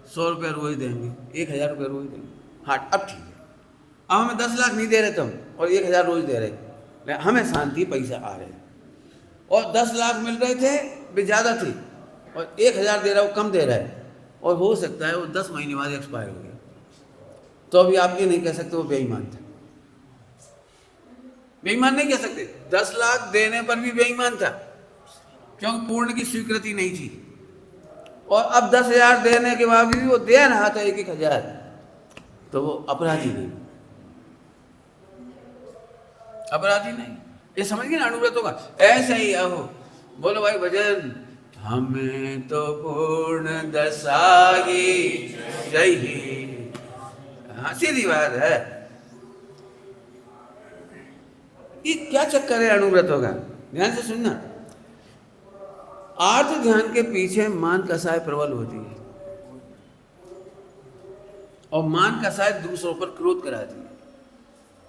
Speaker 1: 100 रुपया रोज देंगे, 1,000 रुपया रोज देंगे। हाँ अब ठीक है, अब हमें 10 लाख नहीं दे रहे तुम और 1,000 रोज दे रहे, हमें शांति पैसा आ रहे, और 10 लाख मिल रहे थे वे ज़्यादा थे, और 1,000 दे रहा है वो कम दे रहा है, और हो सकता है वो 10 महीने बाद एक्सपायर हो गया, तो अभी आप ये नहीं कह सकते वो बेईमान था। बेईमान नहीं कह सकते, 10 लाख देने पर भी बेईमान था, क्योंकि पूर्ण की स्वीकृति नहीं थी। और अब 10,000 देने के बाद भी वो दे रहा था 1,000, तो वो अपराधी नहीं, अपराधी नहीं। ये समझ गए ना, अणुव्रत होगा ऐसा ही। आहो बोलो भाई भजन, हमें तो पूर्ण दशा ही चाहिए। हाँ सीधी बात है, ये क्या चक्कर है अणुव्रत होगा, ध्यान से सुनना। आर्त ध्यान के पीछे मान कसाय प्रबल होती है, और मान कसाय दूसरों पर क्रोध कराती है।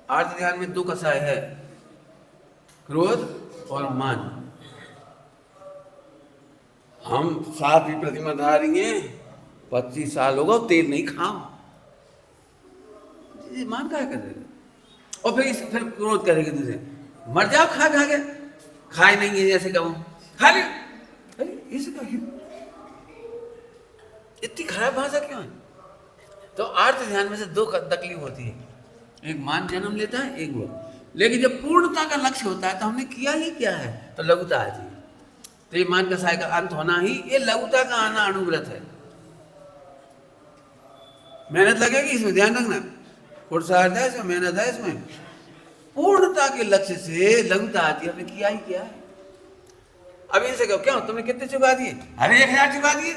Speaker 1: आर्त ध्यान में 2 कसाय है, क्रोध और मान। हम 7वीं प्रतिमा धारी हैं, 25 साल होगा, तेल नहीं खाओ, मान क्या करेगा, और फिर क्रोध करेंगे तुझे, मर जाओ खा खा के, खाए नहीं है जैसे कहूँ खा ले, इसका क्यों इतनी खराब भाषा क्यों है। तो आर्त ध्यान में से 2 तकलीफ होती है, एक मान जन्म लेता है, एक वो। लेकिन जब पूर्णता का लक्ष्य होता है तो हमने किया ही क्या है, तो लघुता आती है। तो ये मान कसाय का अंत होना ही, ये लघुता का आना अणुव्रत है। मेहनत लगेगी इसमें, ध्यान रखना, पुरुषार्थ है इसमें, मेहनत है इसमें। पूर्णता के लक्ष्य से लघुता आती है, हमने किया ही क्या है। अब इनसे कहो क्या तुमने कितने चुका दिए, अरे 1,000 चुका दिए,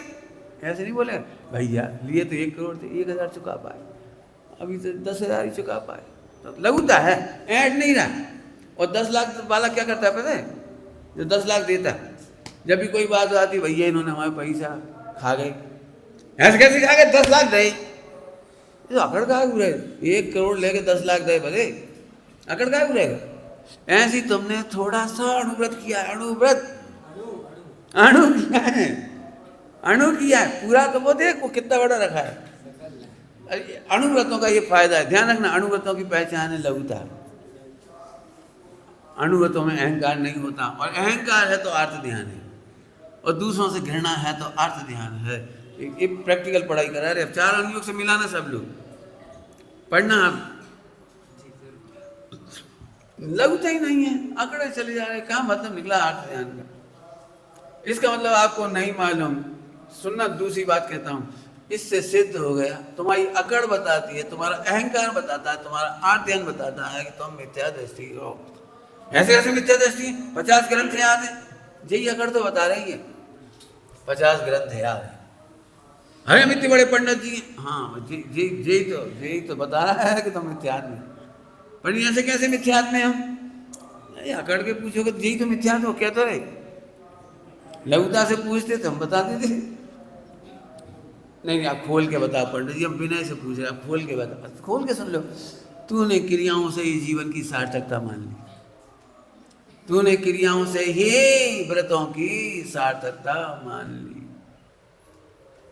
Speaker 1: ऐसे नहीं बोले भैया, लिए तो 1 करोड़ थे, 1,000 चुका पाए, अभी तो 10,000 ही चुका पाए। तो लघुता है, ऐड नहीं रहा। और 10 लाख वाला क्या करता है पता है, जो 10 लाख देता, जब भी कोई बात आती, भैया इन्होंने हमारे पैसा खा गए, ऐसे कैसे खा गए, 10 लाख दे, ये अकड़ का रहे, 1 करोड़ लेके 10 लाख दे, भले अकड़ का रहेगा। ऐसी तुमने थोड़ा सा अणुव्रत किया, अणुव्रत अणु किया है, अणु किया है पूरा, तो वो देख वो कितना बड़ा रखा है। अणुव्रतों का ये फायदा है, ध्यान रखना, अणुव्रतों की पहचान है लघुता। अणुव्रतों में अहंकार नहीं होता, और अहंकार है तो अर्थ ध्यान है, और दूसरों से घृणा है तो अर्थ ध्यान है। ये प्रैक्टिकल पढ़ाई करा रहे, अब 4 अनुयोग से मिलाना सब लोग पढ़ना, आप लघुता ही नहीं है, अकड़े चले जा रहे, क्या मतलब निकला अर्थ ध्यान का। इसका मतलब आपको नहीं मालूम, सुनना, दूसरी बात कहता हूं, इससे सिद्ध हो गया, तुम्हारी अकड़ बताती है, तुम्हारा अहंकार बताता है, तुम्हारा अर्थ ध्यान बताता है कि तुम मिथ्या दृष्टि हो। ऐसे ऐसे मिथ्या दृष्टि, 50 ग्रंथ याद है, यही अकड़ तो बता रही है, 50 ग्रंथ याद है, अरे मित्य बड़े पंडित जी, हाँ यही तो बता रहा है कि तुम मिथ्यात्म में, पर ऐसे कैसे मिथ्यात्म में हम, अकड़ के पूछोगे यही तो मिथ्यात्म हो, क्या तो रहे, लघुता से पूछते तो हम बता देते, नहीं आप खोल के बता पंडित जी, हम विनय से पूछ रहे, आप खोल के बता, खोल के सुन लो। तूने क्रियाओं से ही जीवन की सार्थकता मान ली, तूने क्रियाओं से ही व्रतों की सार्थकता मान ली।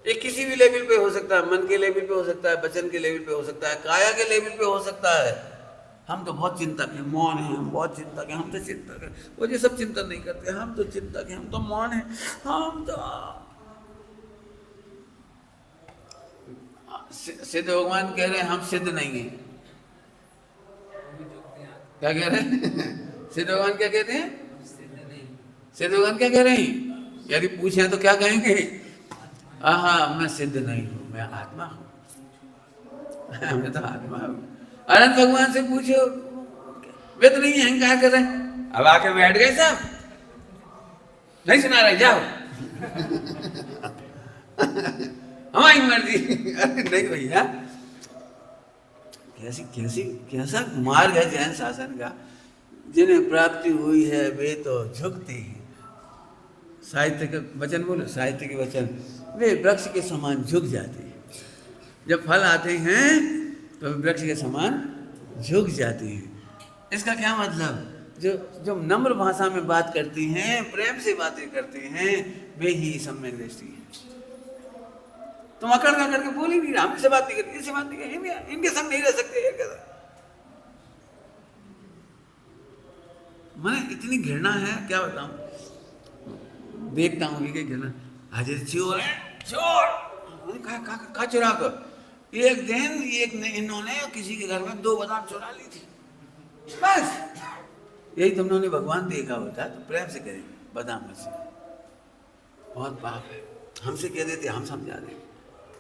Speaker 1: ये किसी भी लेवल पे हो सकता है, मन के लेवल पे हो सकता है, वचन के लेवल पे हो सकता है, काया के लेवल पे हो सकता है। हम तो बहुत चिंतक हैं, मौन हैं, हम बहुत चिंतक हैं, हम तो चिंतक हैं, वो ये सब चिंतन नहीं करते, हम तो चिंतक हैं, हम तो मौन हैं, हम तो सिद्ध भगवान कह रहे हैं हम सिद्ध नहीं हैं। क्या कह रहे हैं सिद्ध भगवान, क्या कहते हैं, सिद्ध भगवान क्या कह रहे हैं, यदि पूछे तो क्या कहेंगे, हाँ मैं सिद्ध नहीं हूं, मैं आत्मा हूं, मैं तो आत्मा हूं। अनंत भगवान से पूछो, वे तो नहीं अहंकार कर रहे हैं, अब आके बैठ गए साहब, नहीं सुना रहे, जाओ हमारी मर्जी। अरे नहीं भैया, कैसा मार्ग है जैन शासन का, जिन्हें प्राप्ति हुई है वे तो झुकते हैं। साहित्य के वचन बोलो, साहित्य के वचन, वे वृक्ष के समान झुक जाते हैं, जब फल आते हैं तो वृक्ष के समान झुक जाते हैं। इसका क्या मतलब, जो नम्र भाषा में बात करती हैं, प्रेम से बातें करते हैं, वे ही सम्यक दृष्टि है। तुम अकड़ का करके बोल ही नहीं रहा, हमसे बात नहीं करती, इनसे बात नहीं करती, इनके संग नहीं रह सकते, मैंने इतनी घृणा है क्या बताऊं, देखता हूँ कि घृणा, हाजिर चोर है, चोर कहा चुरा कर। एक दिन इन्होंने किसी के घर में 2 बादाम चुरा ली थी, बस यही तुमने भगवान देखा होता तो प्रेम से करेंगे, बादाम में से बहुत पाप है, हमसे कह देते, हम समझा देते,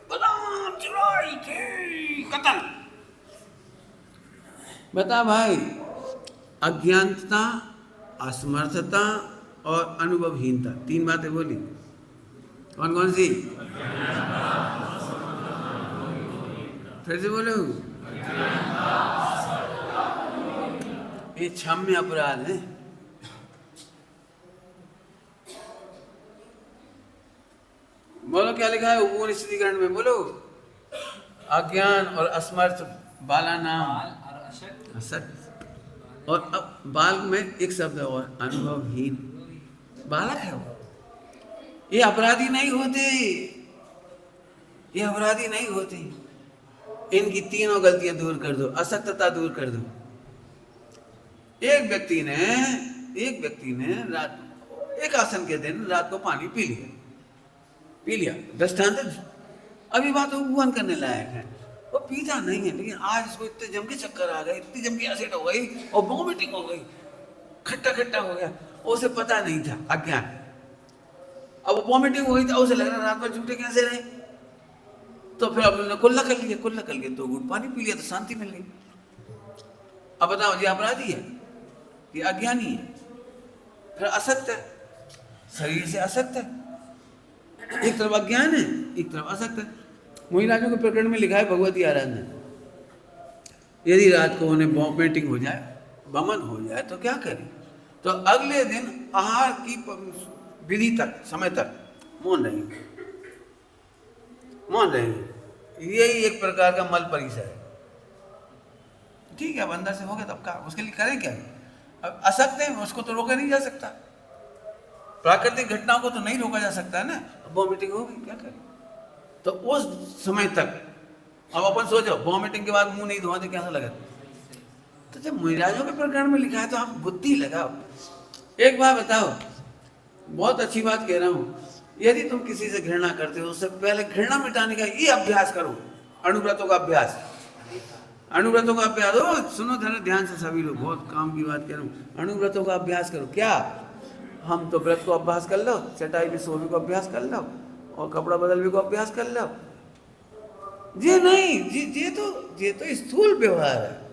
Speaker 1: बादाम चुराई थी, कत्ल। बता भाई, अज्ञानता, असमर्थता और अनुभवहीनता, 3 बातें बोली, कौन कौन सी, फिर से बोलो, ये क्षम्य अपराध है। बोलो क्या लिखा है उपवन स्थितिकरण में, बोलो, अज्ञान और असमर्थ, बाला नाम असत, और अब बाल में एक शब्द और, अनुभवहीन, बालक है वो, ये अपराधी नहीं होते, ये अपराधी नहीं होते। इनकी 3 गलतियां दूर कर दो, असक्तता दूर कर दो। एक व्यक्ति ने रात, एक आसन के दिन रात को पानी पी लिया, दृष्टांत, अभी बात उपवन करने लायक है, वो पीता नहीं है, लेकिन आज इसको इतने जम के चक्कर आ गए, इतनी जम के एसिड हो गई और वॉमिटिंग हो गई, खट्टा हो गया, उसे पता नहीं था, अज्ञान। अब वॉमिटिंग हो गई तो उसे लग रहा रात भर झूठे कैसे रहे, तो फिर अब कुल्ला कर लिए 2 घूंट पानी पी लिया तो शांति मिल गई। अब बताओ, ये अपराधी है, ये अज्ञानी है, फिर असक्त है, शरीर से असक्त है, एक तरफ अज्ञान है, एक तरफ असक्त है। मोहिराजों के प्रकरण में लिखा है भगवती आराधना, यदि रात को उन्हें वॉमिटिंग हो जाए, वमन हो जाए तो क्या करें, तो अगले दिन आहार की विधि तक, समय तक मौन रहेंगे, मौन रहेंगे। यही एक प्रकार का मल परिसर है। ठीक है, अब अंदर से हो गया तब का, उसके लिए करें क्या? अब असत्य है, उसको तो रोका नहीं जा सकता, प्राकृतिक घटनाओं को तो नहीं रोका जा सकता है ना। वॉमिटिंग हो गई, क्या करें? तो उस समय तक अब अपन सोचो, वॉमिटिंग के बाद मुंह नहीं धोते कैसा लगा? तो जब महाराजों के प्रकरण में लिखा है तो आप बुद्धि लगाओ। एक बात बताओ, बहुत अच्छी बात कह रहा हूं, यदि तुम किसी से घृणा करते हो, उससे पहले घृणा मिटाने का ये अभ्यास करो, अणुव्रतों का अभ्यास, अणुव्रतों का अभ्यास। हो सुनो जरा ध्यान से सभी लोग, बहुत काम की बात कह रहा हूँ। अणुव्रतों का अभ्यास करो। क्या हम तो व्रत को अभ्यास कर लो, चटाई पे सोने को अभ्यास कर लो, और कपड़ा बदलने को अभ्यास कर लो। ये नहीं, ये तो स्थूल व्यवहार है,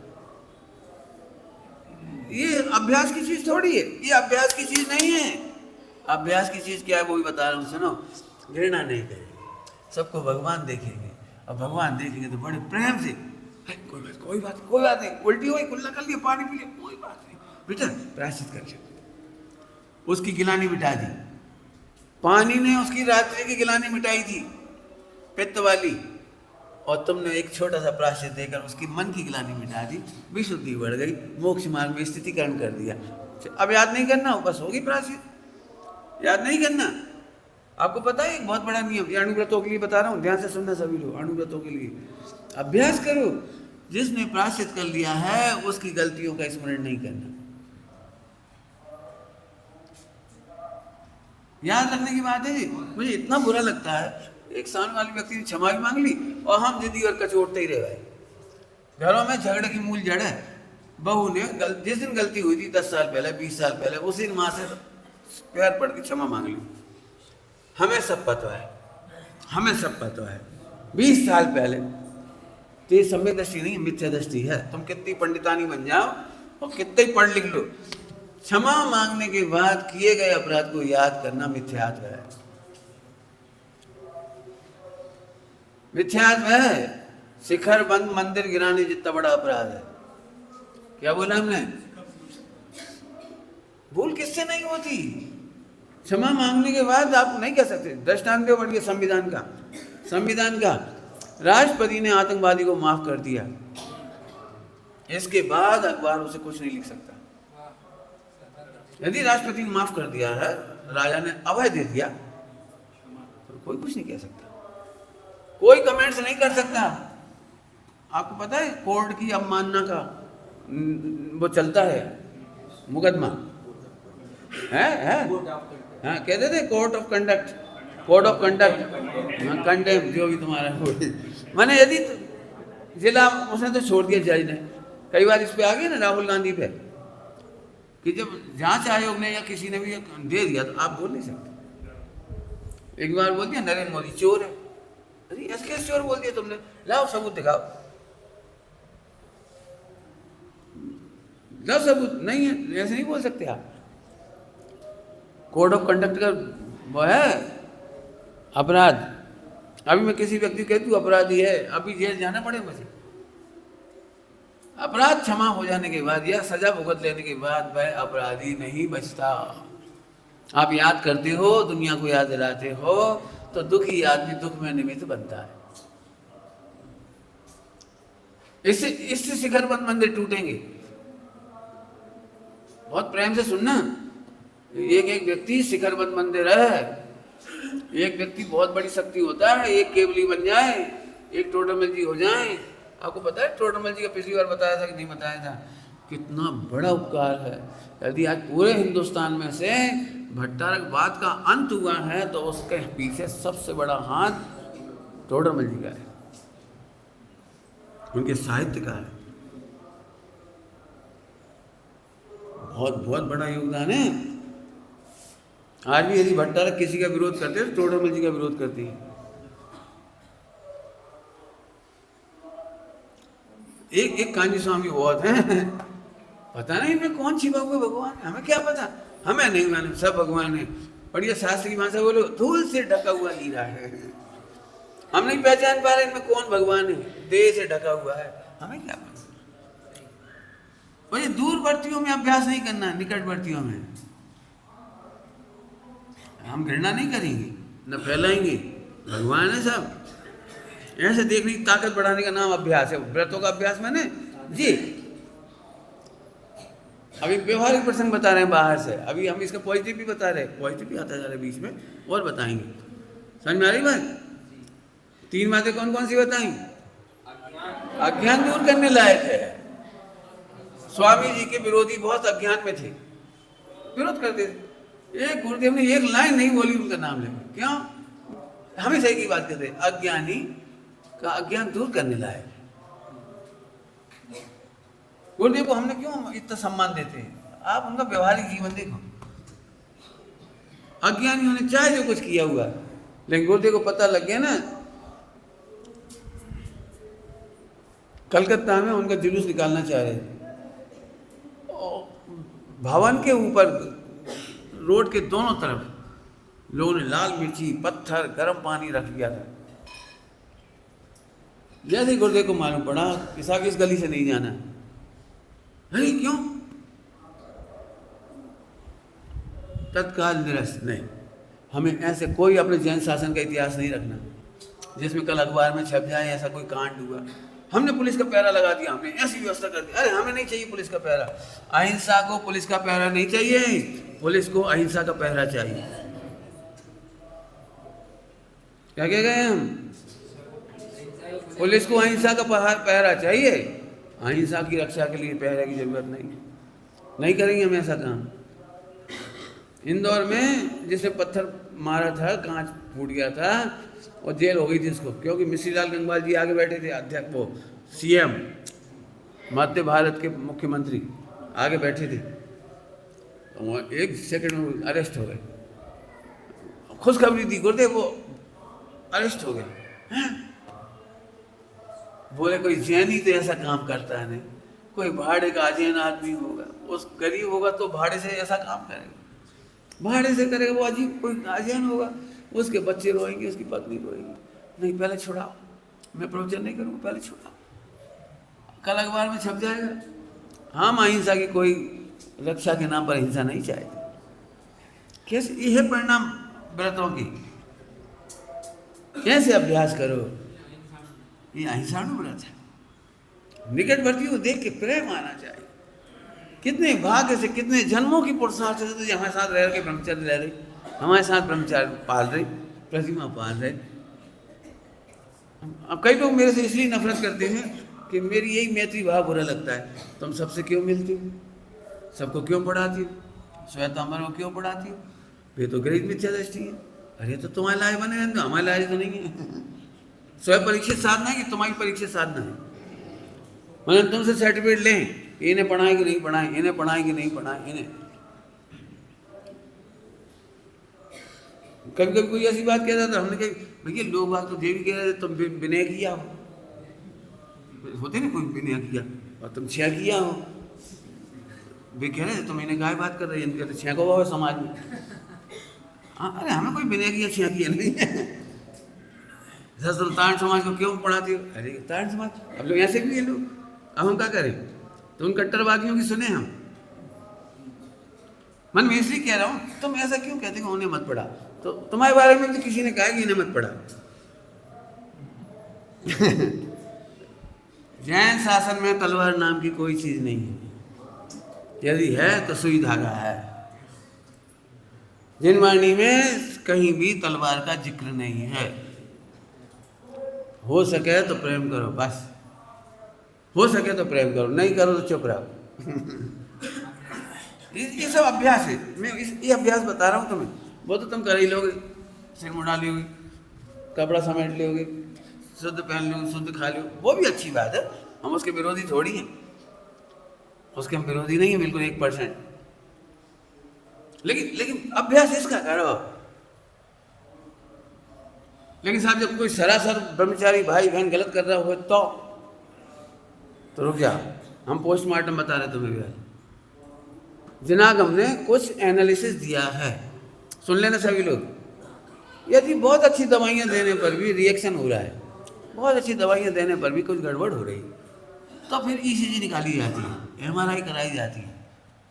Speaker 1: ये अभ्यास की चीज थोड़ी है, ये अभ्यास की चीज नहीं है। अभ्यास की चीज क्या है वो भी बता रहा हूँ, सुनो। घृणा नहीं करेंगे, सबको भगवान देखेंगे, और भगवान देखेंगे तो बड़े प्रेम से, कोई बात नहीं, उल्टी हुई कुल्ला कर लिया, पानी पी लिया, कोई बात नहीं बेटा, प्रायश्चित कर लिया। उसकी गिलानी मिटा दी, पानी ने उसकी रात्रि की गिलानी मिटाई थी पित्त वाली, और तुमने एक छोटा सा प्रायश्चित देकर उसकी मन की गिलानी मिटा दी, विशुद्धि बढ़ गई, मोक्ष मार्ग में स्थितिकरण कर दिया। अब याद नहीं करना, बस होगी प्रायश्चित, याद नहीं करना। आपको पता है एक बहुत बड़ा नियम, ये अणुव्रतों के लिए बता रहा हूँ, ध्यान से सुनना सभी लोग। अणुव्रतों के लिए अभ्यास करो, जिसने प्रायश्चित कर लिया है उसकी गलतियों का स्मरण नहीं करना। याद रखने की बात है जी। मुझे इतना बुरा लगता है, एक सामने वाले व्यक्ति ने क्षमा भी मांग ली और हम जिंदगी भर कचोटते ही रह गए। घरों में झगड़े की मूल जड़ है। बहू ने जिस दिन गलती हुई थी 10 साल पहले, 20 साल पहले, उसी दिन माँ से पैर पड़ के क्षमा मांग ली। हमें सब पता है, हमें सब पता है 20 साल पहले। तो ये सम्यक दृष्टि नहीं, मिथ्या दृष्टि है। तुम कितनी पंडितानी बन जाओ और कितने ही पढ़ लिख लो, क्षमा मांगने के बाद किए गए अपराध को याद करना मिथ्यात्व है। मिथ्यात्व है। शिखर बंद मंदिर गिराने जितना बड़ा अपराध है। क्या बोला हमने? भूल किससे नहीं होती? क्षमा मांगने के बाद आप नहीं कह सकते। दृष्टांत दो बढ़िया संविधान का। संविधान का राष्ट्रपति ने आतंकवादी को माफ कर दिया, इसके बाद अखबार उसे कुछ नहीं लिख सकता। यदि राष्ट्रपति ने माफ कर दिया है, राजा ने अभय दे दिया, तो कोई कुछ नहीं कह सकता, कोई कमेंट्स नहीं कर सकता। आपको पता है कोर्ट की अवमानना का वो चलता है मुकदमा है? हाँ, कहते थे court of conduct, code of conduct, condemn, जो भी तुम्हारा मैंने यदि जिला उसने तो छोड़ दिया जज ने। कई बार इस पे आ गया ना राहुल गांधी पे, कि जब जांच आयोग ने या किसी ने भी दे दिया तो आप बोल नहीं सकते। एक बार बोल दिया नरेंद्र मोदी चोर है, अरे ऐसे चोर बोल दिया तुमने, लाओ सबूत दिखाओ, लाओ सबूत। नहीं है, ऐसे नहीं बोल सकते आप। कोड ऑफ कंडक्ट का वो है अपराध। अभी मैं किसी व्यक्ति को कहती हूँ अपराधी है, अभी जेल जाना पड़ेगा मुझे। अपराध क्षमा हो जाने के बाद या सजा भुगत लेने के बाद वह अपराधी नहीं बचता। आप याद करते हो, दुनिया को याद दिलाते हो, तो दुखी आदमी दुख में निमित्त बनता है। इससे शिखरबंद मंदिर टूटेंगे। बहुत प्रेम से सुनना, एक व्यक्ति शिखरबंद मंदिर है। एक व्यक्ति बहुत बड़ी शक्ति होता है, एक केवली बन जाए, एक टोडरमल जी हो जाए। आपको पता है टोडरमल जी का पिछली बार बताया था कि नहीं बताया था? कितना बड़ा उपकार है। यदि आज पूरे हिंदुस्तान में से भट्टारकवाद का अंत हुआ है तो उसके पीछे सबसे बड़ा हाथ टोडरमल जी का है, उनके साहित्य का है। बहुत बहुत बड़ा योगदान है। आज भी यदि भट्टारक किसी का विरोध करते हैं तो टोडरमल जी का विरोध करती है। एक कांजी स्वामी बहुत है, पता नहीं इनमें कौन छिपा हुआ भगवान है, हमें क्या पता, हमें नहीं मालूम, सब भगवान है। बढ़िया शास्त्र की भाषा बोलो, धूल से ढका हुआ हीरा है। हम नहीं पहचान पा रहे इनमें कौन भगवान है, देह से ढका हुआ है, हमें क्या पता। और ये दूरवर्तियों में अभ्यास नहीं करना, निकटवर्तियों में हम घृणा नहीं करेंगे, न फैलाएंगे। भगवान है सब। ऐसे देखने की ताकत बढ़ाने का नाम अभ्यास है। व्रतों का अभ्यास मैंने जी। अभी व्यवहारिक प्रसंग बता रहे हैं बाहर से, अभी हम इसका पॉजिटिव भी बता रहे हैं, पॉजिटिव भी आता जा रहा है बीच में, और बताएंगे। समझ में आ रही बात? 3 बातें कौन कौन सी बताई? अज्ञान दूर करने लायक है। स्वामी जी के विरोधी बहुत अज्ञान में थे, विरोध करते थे। एक गुरुदेव ने एक लाइन नहीं बोली उनका नाम लेकर, क्यों? हमेशा एक ही बात कहते, अज्ञानी का अज्ञान दूर करने लायक। गुरुदेव को हमने क्यों इतना सम्मान देते हैं? आप उनका व्यवहारिक जीवन देखो। अज्ञानियों ने चाहे जो कुछ किया हुआ, लेकिन गुरुदेव को पता लग गया ना, कलकत्ता में उनका जुलूस निकालना चाह रहे थे, भवन के ऊपर रोड के दोनों तरफ लोगों ने लाल मिर्ची, पत्थर, गर्म पानी रख दिया था। जैसे ही गुरुदेव को मालूम पड़ा कि साहब इस गली से नहीं जाना, अरे क्यों? तत्काल निरस्त, नहीं, हमें ऐसे कोई अपने जैन शासन का इतिहास नहीं रखना जिसमें कल अखबार में छप जाए ऐसा कोई कांड हुआ। हमने पुलिस का पहरा लगा दिया, हमने ऐसी व्यवस्था कर दी। अरे हमें नहीं चाहिए पुलिस का पहरा। अहिंसा को पुलिस का पहरा नहीं चाहिए, पुलिस को अहिंसा का पहरा चाहिए। क्या कह गए हम? पुलिस को अहिंसा का पहरा चाहिए, अहिंसा की रक्षा के लिए पहरे की जरूरत नहीं करेंगे हम ऐसा काम। इंदौर में जिसे पत्थर मारा था, कांच फूट गया था और जेल हो गई थी इसको, क्योंकि मिश्रीलाल गंगवाल जी आगे बैठे थे, अध्यक्ष, वो सीएम मध्य भारत के मुख्यमंत्री आगे बैठे थे, तो वो 1 सेकंड में अरेस्ट हो गए। खुशखबरी दी गुरुदेव, वो अरेस्ट हो गए। बोले कोई जैनी तो ऐसा काम करता है नहीं, कोई भाड़े का अजैन आदमी होगा, उस गरीब होगा तो भाड़े से ऐसा काम करेगा, भाड़े से करेगा, वो अजीब कोई अजैन होगा, उसके बच्चे रोएंगे, उसकी पत्नी रोएगी। नहीं, पहले छुड़ाओ, मैं प्रवचन नहीं करूँगा, पहले छुड़ाओ, कल अखबार में छप जाएगा। हम अहिंसा की कोई रक्षा के नाम पर हिंसा नहीं चाहते। कैसे? यह परिणाम व्रतों की, कैसे अभ्यास करो, ये अहिंसानुव्रत है। निकटवर्ती को देख के प्रेम आना चाहिए। कितने भाग्य से, कितने जन्मों की पुरुषार्थ से तो हमारे साथ रह के ब्रह्मचर्य रह रहे, हमारे साथ ब्रह्मचार्य पाल रहे, प्रतिमा पाल रहे। अब कई लोग मेरे से इसलिए नफरत करते हैं कि मेरी यही मैत्री भाव बुरा लगता है। तुम सबसे क्यों मिलती हो, सबको क्यों पढ़ाती हो, श्वेतांबर को क्यों पढ़ाती हो? वे तो गरीब मिथ्या दृष्टि है। अरे तो तुम्हारे लायक बने रहते, हमारे लायक तो नहीं है। स्वयं परीक्षित साधना है कि तुम्हारी परीक्षित साधना है? मतलब तुमसे सर्टिफिकेट लें, इन्हें पढ़ाए कि नहीं पढ़ाए, इन्हें पढ़ाए कि नहीं पढ़ाए, इन्हें। कभी कभी कोई ऐसी बात कहता था, हमने कही भैया लोग बात तो देवी कह रहे थे तुम विनय किया हो, होते ना कोई विनय किया और तुम छह किया हो। वे कह रहे थे तुम इन्हें गाय बात कर रहे हैं, कहते छह को समाज में। हाँ, अरे हमें कोई विनय किया छह किया नहीं है। तारण समाज को क्यों पढ़ाते हो? अरे तारण समाज, अब लोग ऐसे भी लोग, अब हम क्या करें? तो उन कट्टरवादियों की सुने हम। मन में इसलिए कह रहा हूँ, तुम ऐसा क्यों कहते हो उन्हें मत पढ़ा? तो तुम्हारे बारे में तो किसी ने कहा कि इन्हें मत पढ़ा। जैन शासन में तलवार नाम की कोई चीज नहीं है, यदि है तो सुई धागा है। जिन वाणी में कहीं भी तलवार का जिक्र नहीं है। हो सके तो प्रेम करो, बस हो सके तो प्रेम करो, नहीं करो तो चुप रहो। ये सब अभ्यास है। मैं ये अभ्यास बता रहा हूँ तुम्हें। वो तो तुम कर ही लोगे, सिर मुड़ा लोगे, कपड़ा समेट लोगे, शुद्ध पहन लोगे, शुद्ध खा लोगे, वो भी अच्छी बात है, हम उसके विरोधी थोड़ी हैं, उसके हम विरोधी नहीं है बिल्कुल 1%। लेकिन अभ्यास इसका करो। लेकिन साहब जब कोई सरासर ब्रह्मचारी भाई बहन गलत कर रहा हो तो रुक जा, हम पोस्टमार्टम बता रहे तुम्हें भी। जिनागम ने कुछ एनालिसिस दिया है, सुन लेना सभी लोग। यदि बहुत अच्छी दवाइयाँ देने पर भी रिएक्शन हो रहा है, बहुत अच्छी दवाइयाँ देने पर भी कुछ गड़बड़ हो रही, तो फिर ईसीजी निकाली जाती है। MRI कराई जाती है,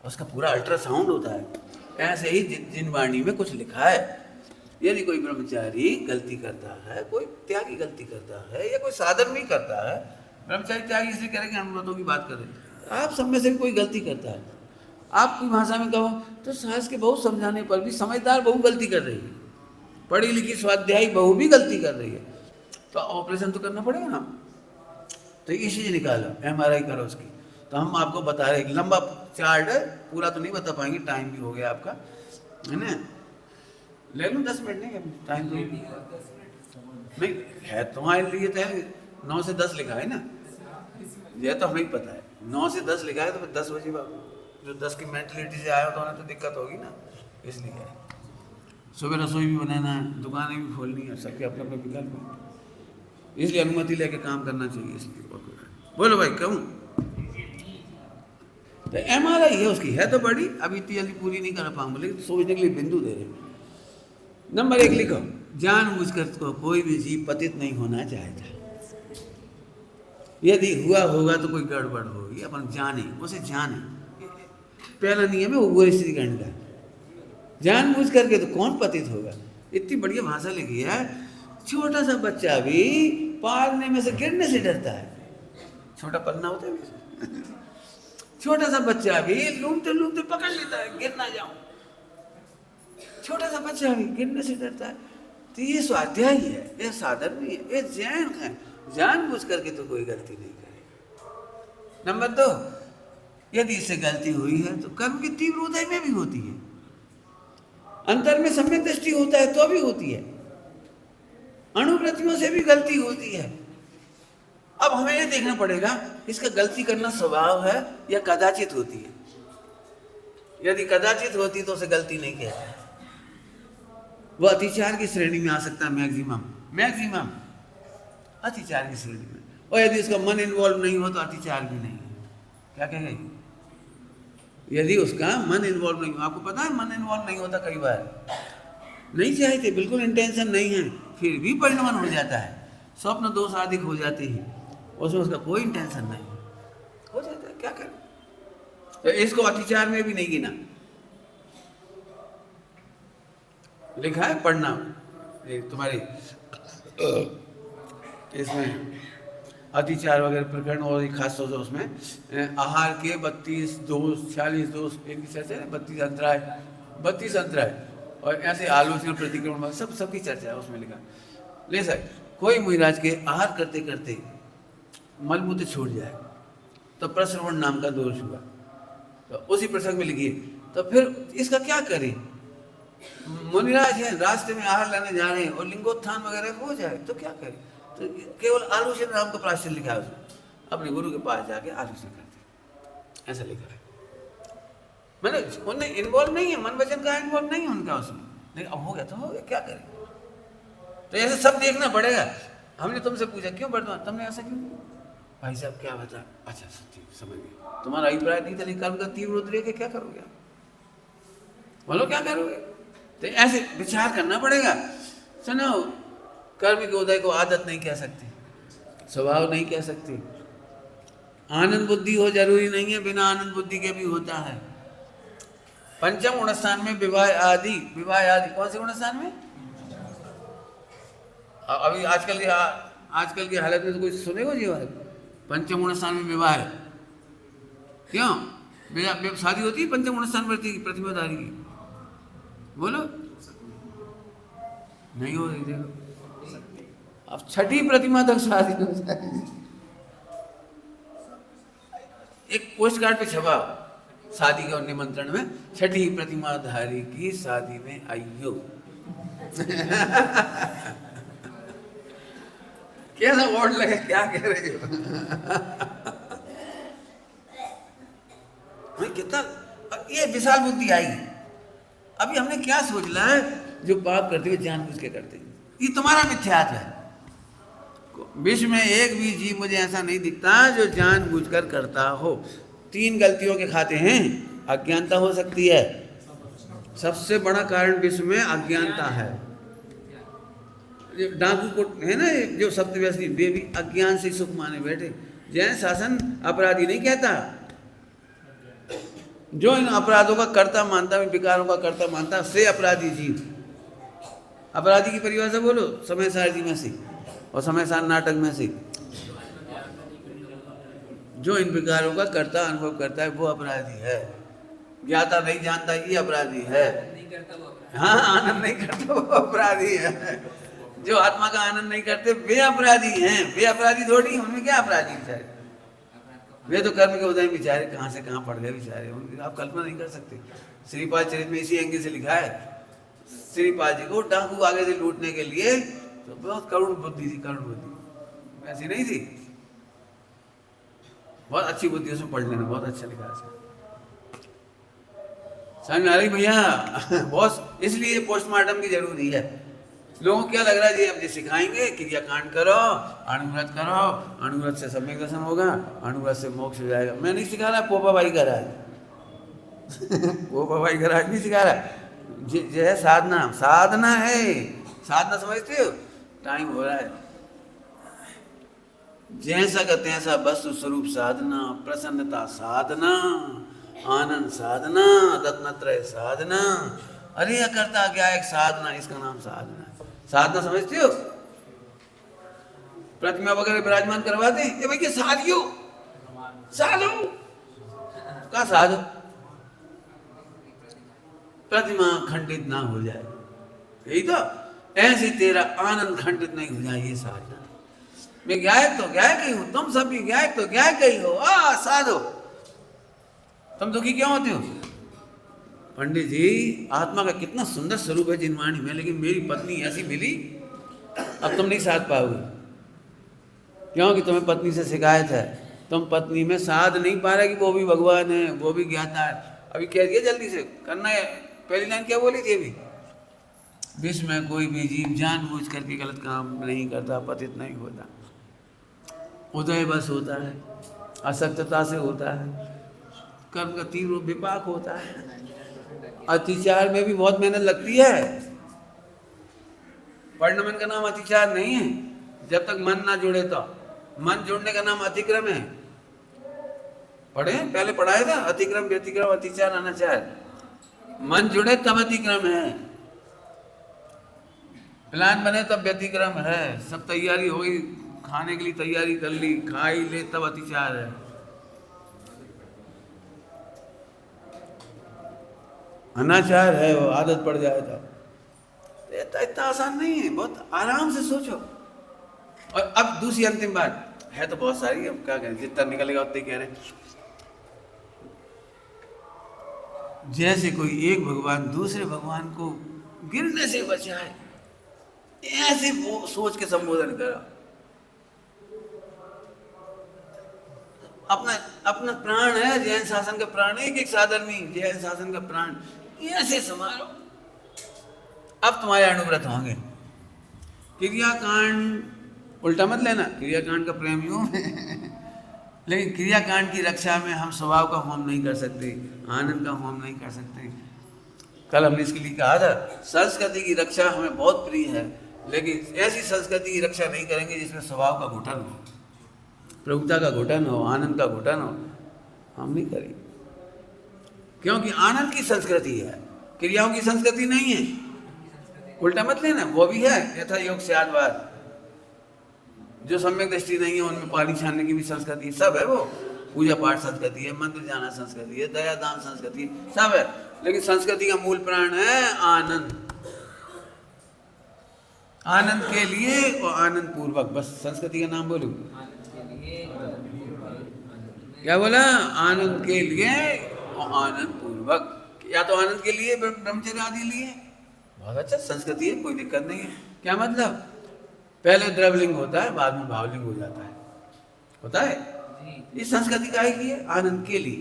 Speaker 1: उसका पूरा अल्ट्रासाउंड होता है। ऐसे ही जिन वाणी में कुछ लिखा है, यदि कोई ब्रह्मचारी गलती करता है, कोई त्यागी गलती करता है, या कोई साधन भी करता है, ब्रह्मचारी त्यागी इसलिए करेंगे, हम व्रतों की बात करें, आप सब में से भी कोई गलती करता है, आपकी भाषा में कहो तो सास के बहुत समझाने पर भी समझदार बहू गलती कर रही है, पढ़ी लिखी स्वाध्यायी बहू भी गलती कर रही है, तो ऑपरेशन तो करना पड़ेगा ना। तो ECG निकालो, MRI करो उसकी। तो हम आपको बता रहे, एक लंबा चार्ट है, पूरा तो नहीं बता पाएंगे, टाइम भी हो गया आपका, है ना। ले लूँ 10 मिनट, नहीं टाइम तो नहीं है तुम्हारे लिए, तो है 9 से 10 लिखा है ना, यह तो हमें पता है 9 से 10 लिखा है, तो फिर 10 बजे जो 10 की मेंटलिटी से आया हो तो उन्हें तो दिक्कत होगी ना, इसलिए सुबह रसोई भी बनाना है, दुकानें भी खोलनी है, सबके अपने अपने विकल्प हैं, इसलिए अनुमति लेके काम करना चाहिए। इसलिए बोलो भाई कहूँ तो MRI है उसकी, है तो बड़ी, अभी इतनी जल्दी पूरी नहीं कर पाऊंगा, लेकिन सोचने के लिए बिंदु दे रहे। नंबर 1 लिखो, जानबूझकर को कोई भी जीव पतित नहीं होना चाहता, यदि हुआ होगा तो कोई गड़बड़ होगी, अपन जाने उसे जाने, पहला नियम है वो स्थिति करने का, जानबूझ करके तो कौन पतित होगा। इतनी बढ़िया भाषा लिखी है, छोटा सा बच्चा भी पालने में से गिरने से डरता है, छोटा पन्ना होता है छोटा सा बच्चा भी लूमते लूमते पकड़ लेता है, गिर ना जाऊं, छोटा सा बच्चा भी गिरने से डरता है। तो ये स्वाध्याय है, ये साधन नहीं है, ये जैन है, जानबूझ करके तो कोई गलती नहीं करे। नंबर 2, यदि इससे गलती हुई है तो कर्म की तीव्र उदय में भी होती है, अंतर में सम्यक दृष्टि होता है तो भी होती है, अणुवृत्तियों से भी गलती होती है। अब हमें ये देखना पड़ेगा इसका गलती करना स्वभाव है या कदाचित होती है। यदि कदाचित होती तो उसे गलती नहीं कहते, वो अतिचार की श्रेणी में आ सकता है, मैक्सिमम अतिचार की श्रेणी में। और यदि उसका मन इन्वॉल्व नहीं हो तो अतिचार भी नहीं है। क्या कहेंगे? यदि उसका मन इन्वॉल्व नहीं हो, आपको पता है मन इन्वॉल्व नहीं होता, कई बार नहीं चाहते, बिल्कुल इंटेंशन नहीं है, फिर भी परिणमन हो जाता है, स्वप्न दोष अधिक हो जाते हैं, उसमें उसका कोई इंटेंशन नहीं हो जाता है, क्या करें। तो इसको अतिचार में भी नहीं गिना, लिखा है पढ़ना तुम्हारी इसमें अतिचार वगैरह प्रकरण, और खास तौर से उसमें आहार के 32 दोष, 46 दोष, एक की चर्चा है, 32 अंतराय और ऐसे आलोचना प्रतिक्रमण सबकी चर्चा है उसमें लिखा। ले सर कोई मुहिराज के आहार करते करते मलमूत्र छूट जाए तो प्रश्रवण नाम का दोष हुआ, तो उसी प्रसंग में लिखिए। तो फिर इसका क्या करें? मुनिराज है, रास्ते में आहार लेने जा रहे हैं और लिंगोत्थान वगैरह हो जाए तो क्या करें? तो केवल आलोचना नाम का प्राश्चित लिखा है उसमें, अपने गुरु के पास जाके आलोचना करते, ऐसा लिखा है। मैंने उनने इन्वॉल्व नहीं है, मन वचन का इन्वॉल्व नहीं है उनका उसमें, लेकिन अब हो गया तो हो गया, क्या करें। तो ऐसे सब देखना पड़ेगा। हमने तुमसे पूछा क्यों वर्तमान, तुमने ऐसा क्यों? भाई साहब क्या बता, अच्छा समझ गए, तुम्हारा अभिप्राय नहीं था, लेकिन कर्म का तीव्र उद्रेक है, क्या करोगे आप, बोलो क्या करोगे? तो ऐसे विचार करना पड़ेगा। सुनो, कर्म के उदय को आदत नहीं कह सकते, स्वभाव नहीं कह सकते, आनंद बुद्धि हो जरूरी नहीं है, बिना आनंद बुद्धि के भी होता है। पंचम गुणस्थान में विवाह आदि कौन से गुणस्थान में? अभी आजकल की हालत में तो कोई सुनेगा जी बात, पंचम गुणस्थान में विवाह है, क्यों शादी होती है पंचम गुणस्थान वर्ती की, प्रतिभाधारी की, बोलो नहीं हो रही। देखो अब छठी प्रतिमा तक शादी हो जाए, एक पोस्ट कार्ड पे छपा शादी का निमंत्रण में, छठी प्रतिमाधारी की शादी में आइयो कैसा वर्ड लगे, क्या कह रहे हो कितना ये विशाल बुद्धि आएगी। अभी हमने क्या सोच ला है, जो पाप करते हुए जानबूझ के करते हैं, ये तुम्हारा मिथ्यात्व है। विश्व में एक भी जीव मुझे ऐसा नहीं दिखता जो जानबूझकर करता हो। 3 गलतियों के खाते हैं, अज्ञानता हो सकती है, सबसे बड़ा कारण विश्व में अज्ञानता है। डाकू को है ना, जो सप्तव्यसनी, वे भी अज्ञान से सुख माने बैठे। जैन शासन अपराधी नहीं कहता, जो इन अपराधों का कर्ता मानता है, विकारों का कर्ता मानता है, से अपराधी जीव। अपराधी की परिभाषा बोलो, समय सार जी में से और समय सार नाटक में से। जो इन विकारों का कर्ता अनुभव करता है वो अपराधी है। ज्ञाता नहीं जानता ये अपराधी है। हाँ, आनंद नहीं करता वो अपराधी है। जो आत्मा का आनंद नहीं करते वे अपराधी हैं। वे अपराधी थोड़ी, उनमें क्या अपराधी बेचारे? वे तो कर्म के उदय बेचारे कहाँ से कहाँ पड़ गए बेचारे, उनकी आप कल्पना नहीं कर सकते। श्रीपाद चरित में इसी एंगल से लिखा है, श्रीपाद जी को डाकू आगे से लूटने के लिए तो बहुत करुण बुद्धि थी, करुण बुद्धि ऐसी नहीं थी, बहुत अच्छी बुद्धि उसमें पढ़ लेना, बहुत अच्छा लिखा है। समझ में आ रही भैया? बहुत इसलिए पोस्टमार्टम की जरूरी है। लोगों को क्या लग रहा है जी, अब जी सिखाएंगे क्रियाकांड करो, अणुव्रत करो, अणुव्रत से सम्यक दर्शन होगा, अणुव्रत से मोक्ष हो जाएगा। मैं नहीं सिखा रहा, पोपा भाई करा है। पोपा भाई करा नहीं सिखा रहा। जो है साधना, साधना है, साधना समझते हो? टाइम हो रहा है। जैसा का तैसा वस्तु स्वरूप साधना, प्रसन्नता साधना, आनंद साधना, रत्नत्रय साधना, अरे अकर्ता क्या एक साधना, इसका नाम साधना है। साधना समझते हो? प्रतिमा वगैरह विराजमान करवा दे, ये भाई साधियो साधो का साधो, प्रतिमा खंडित ना हो जाए, यही तो। ऐसे तेरा आनंद खंडित नहीं हो जाए, ये साधना। मैं गायक तो गायक ही हूं, तुम सब भी गायक तो गायक ही हो, साधो। तुम दुखी क्यों होते हो? पंडित जी, आत्मा का कितना सुंदर स्वरूप है जिनवाणी में, लेकिन मेरी पत्नी ऐसी मिली, अब तुम नहीं साध पाओगे। क्योंकि तुम्हें पत्नी से शिकायत है, तुम पत्नी में साध नहीं पा रहे कि वो भी भगवान है, वो भी ज्ञाता है। अभी कह दिया जल्दी से करना है। पहली लाइन क्या बोली थी अभी? विश्व में कोई भी जीव जानबूझ करके गलत काम नहीं करता, पतित नहीं होता, उदय बस होता है, असक्तता से होता है, कर्म का तीव्र विपाक होता है। अतिचार में भी बहुत मेहनत लगती है। वर्णमन का नाम अतिचार नहीं है, जब तक मन ना जुड़े तो। मन जुड़ने का नाम अतिक्रम है। पढ़े पहले पढ़ाया था, अतिक्रम, व्यतिक्रम, अतिचार, अनाचार। मन जुड़े तब अतिक्रम है, प्लान बने तब व्यतिक्रम है। सब तैयारी हो गई, खाने के लिए तैयारी कर ली, खा ही ले तब अतिचार है। अनाचार है, वो आदत पड़ जाए तो इतना आसान नहीं है, बहुत आराम से सोचो। और अब दूसरी अंतिम बात है तो बहुत सारी, अब क्या करें, जितना निकलेगा उतने कह रहे। जैसे कोई एक भगवान दूसरे भगवान को गिरने से बचाए, ऐसे वो सोच के संबोधन करो। अपना अपना प्राण है, जैन शासन का प्राण, एक एक साधर्मी जैन शासन का प्राण, ऐसे समारो। अब तुम्हारे अणुव्रत होंगे। क्रियाकांड उल्टा मत लेना, क्रियाकांड का प्रेमी हूं लेकिन क्रियाकांड की रक्षा में हम स्वभाव का होम नहीं कर सकते, आनंद का होम नहीं कर सकते। कल हमने इसके लिए कहा था, संस्कृति की रक्षा हमें बहुत प्रिय है, लेकिन ऐसी संस्कृति की रक्षा नहीं करेंगे जिसमें स्वभाव का घुटन हो, प्रभुता का घुटन हो, आनंद का घुटन हो, हम नहीं करेंगे। क्योंकि आनंद की संस्कृति है, क्रियाओं की संस्कृति नहीं है। उल्टा मत लेना, वो भी है यथा योग से आदवाद। जो सम्यक दृष्टि नहीं है उनमें पानी छानने की भी संस्कृति, सब है। वो पूजा पाठ संस्कृति है, मंदिर जाना संस्कृति है, दया दान संस्कृति है, सब है। लेकिन संस्कृति का मूल प्राण है आनंद। आनंद के लिए और आनंद पूर्वक, बस संस्कृति का नाम बोलूं, क्या बोला? आनंद के लिए और आनंद पूर्वक। या तो आनंद के लिए ब्रह्मचर्य आदि लिए, बहुत अच्छा संस्कृति है, कोई दिक्कत नहीं है। क्या मतलब? पहले द्रवलिंग होता है, बाद में भावलिंग हो जाता है, होता है। ये संस्कृति काहे की है? आनंद के लिए,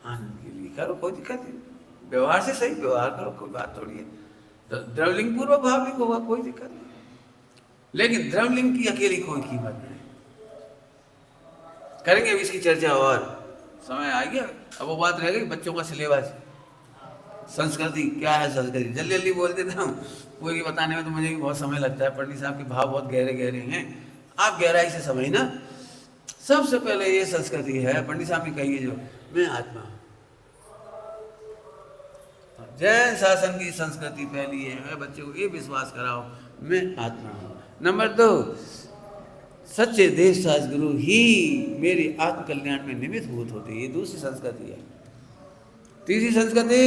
Speaker 1: आनंद के लिए करो, कोई दिक्कत नहीं। व्यवहार से सही व्यवहार करो, कोई बात थोड़ी है। तो द्रवलिंग पूर्वक भावलिंग होगा, कोई दिक्कत नहीं। लेकिन द्रवलिंग की अकेली कोई कीमत नहीं। करेंगे अभी इसकी चर्चा, और समय आ गया। अब वो बात रह गई बच्चों का सिलेबस, संस्कृति क्या है। संस्कृति जल्दी जल्दी बोल देता हूँ, पूरी बताने में तो मुझे भी बहुत समय लगता है। पंडित साहब के भाव बहुत गहरे गहरे हैं, आप गहराई से समझना। सबसे पहले ये संस्कृति है, पंडित साहब ने कही है जो, मैं आत्मा हूँ, जैन शासन की संस्कृति फैली है, बच्चों को ये विश्वास कराओ मैं आत्मा हूँ। नंबर 2, सच्चे देश राजगुरु ही मेरे आत्म कल्याण में निमित्त भूत होते, ये दूसरी संस्कृति है। तीसरी संस्कृति,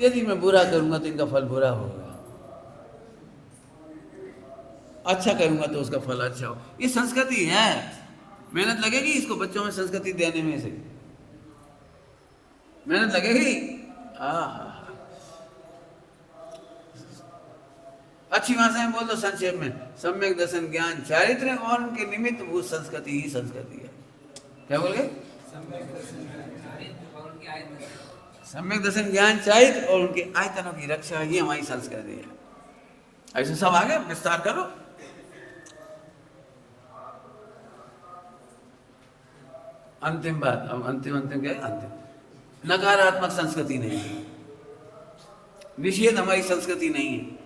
Speaker 1: यदि मैं बुरा करूंगा तो इनका फल बुरा होगा, अच्छा करूंगा तो उसका फल अच्छा हो। ये संस्कृति है, मेहनत लगेगी इसको बच्चों में संस्कृति देने में, से मेहनत लगेगी। अच्छी भाषा में बोल दो संक्षेप में, सम्यक दर्शन ज्ञान चारित्र और उनके निमित्त भूत संस्कृति ही संस्कृति है। क्या बोल गए? सम्यक दर्शन ज्ञान चारित्र और उनके आयतनों की रक्षा, ये हमारी संस्कृति है। ऐसे सब आगे विस्तार करो। अंतिम बात, अब अंतिम क्या है? अंतिम, नकारात्मक संस्कृति नहीं है, निषेध हमारी संस्कृति नहीं है।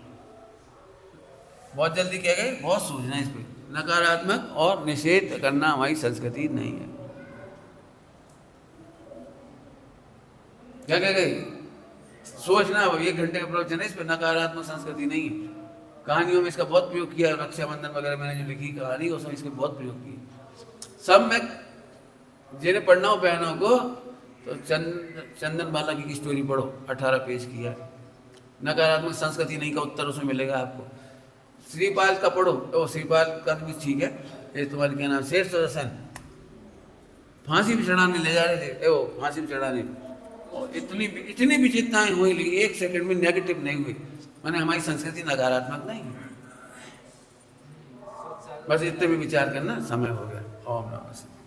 Speaker 1: बहुत जल्दी कह गए, बहुत सोचना है इस पे। नकारात्मक और निषेध करना हमारी संस्कृति नहीं है। क्या कह गए? सोचना, 1 घंटे का प्रवचन है इस पे, नकारात्मक संस्कृति नहीं है। कहानियों में इसका बहुत प्रयोग किया, रक्षाबंधन वगैरह मैंने जो लिखी कहानी उसमें इसके बहुत प्रयोग किया। सब में जिन्हें पढ़ना हो बहनों को तो चंदन बाला की स्टोरी पढ़ो, 18 पेज की है। नकारात्मक संस्कृति नहीं का उत्तर उसमें मिलेगा आपको। श्रीपाल का पढ़ो, ओ श्रीपाल का भी ठीक है, ये तुम्हारे क्या नाम, शेर सुदर्शन फांसी भी चढ़ाने ले जा रहे थे, वो फांसी भी चढ़ाने, और इतनी विचित्रताएं हुई, लेकिन 1 सेकंड में नेगेटिव नहीं हुई। माने हमारी संस्कृति नकारात्मक नहीं है। बस इतने भी विचार करना, समय हो गया। ओम नमः शिवाय।